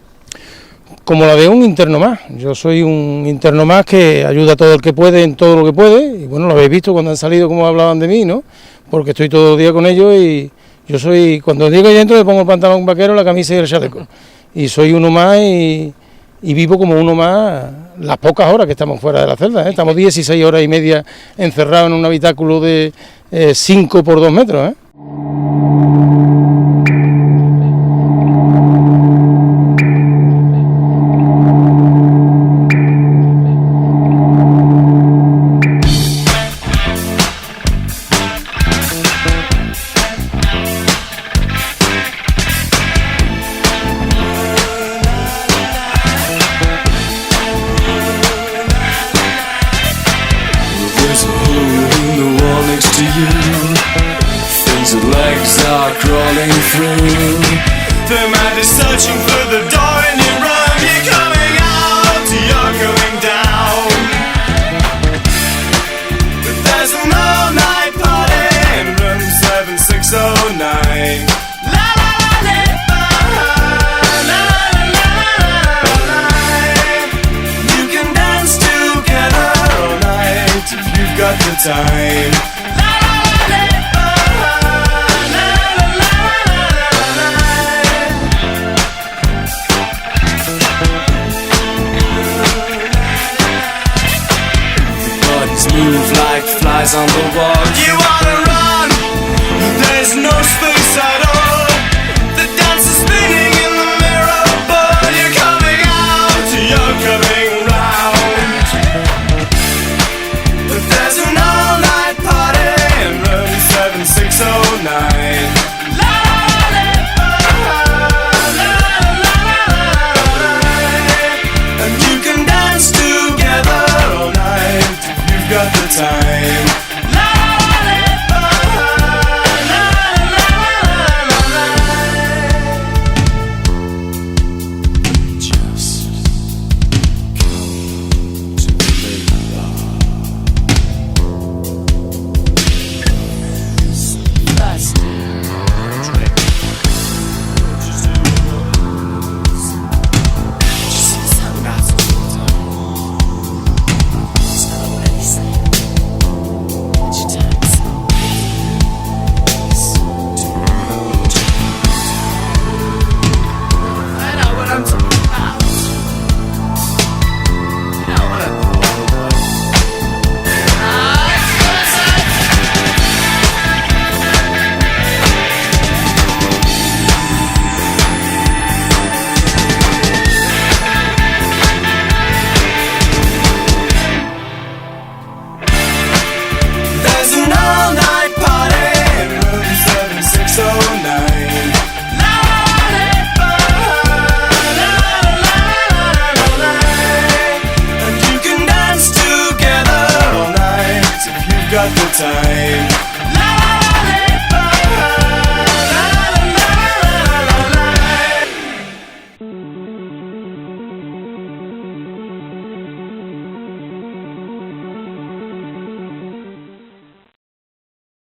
Como la de un interno más. Yo soy un interno más que ayuda a todo el que puede en todo lo que puede, y bueno, lo habéis visto cuando han salido cómo hablaban de mí, ¿no? Porque estoy todo el día con ellos y yo soy, cuando llego ahí dentro le pongo el pantalón vaquero, la camisa y el chaleco, y soy uno más y vivo como uno más las pocas horas que estamos fuera de la celda, ¿eh? Estamos 16 horas y media encerrados en un habitáculo de 5 por 2 metros, ¿eh? Move like flies on the wall. You wanna run? There's no space at all. The dance is spinning in the mirror, but you're coming out, you're coming round. There's an all-night party in room 7609. And you can dance together all night. Got the time. Just come to the that's got the time.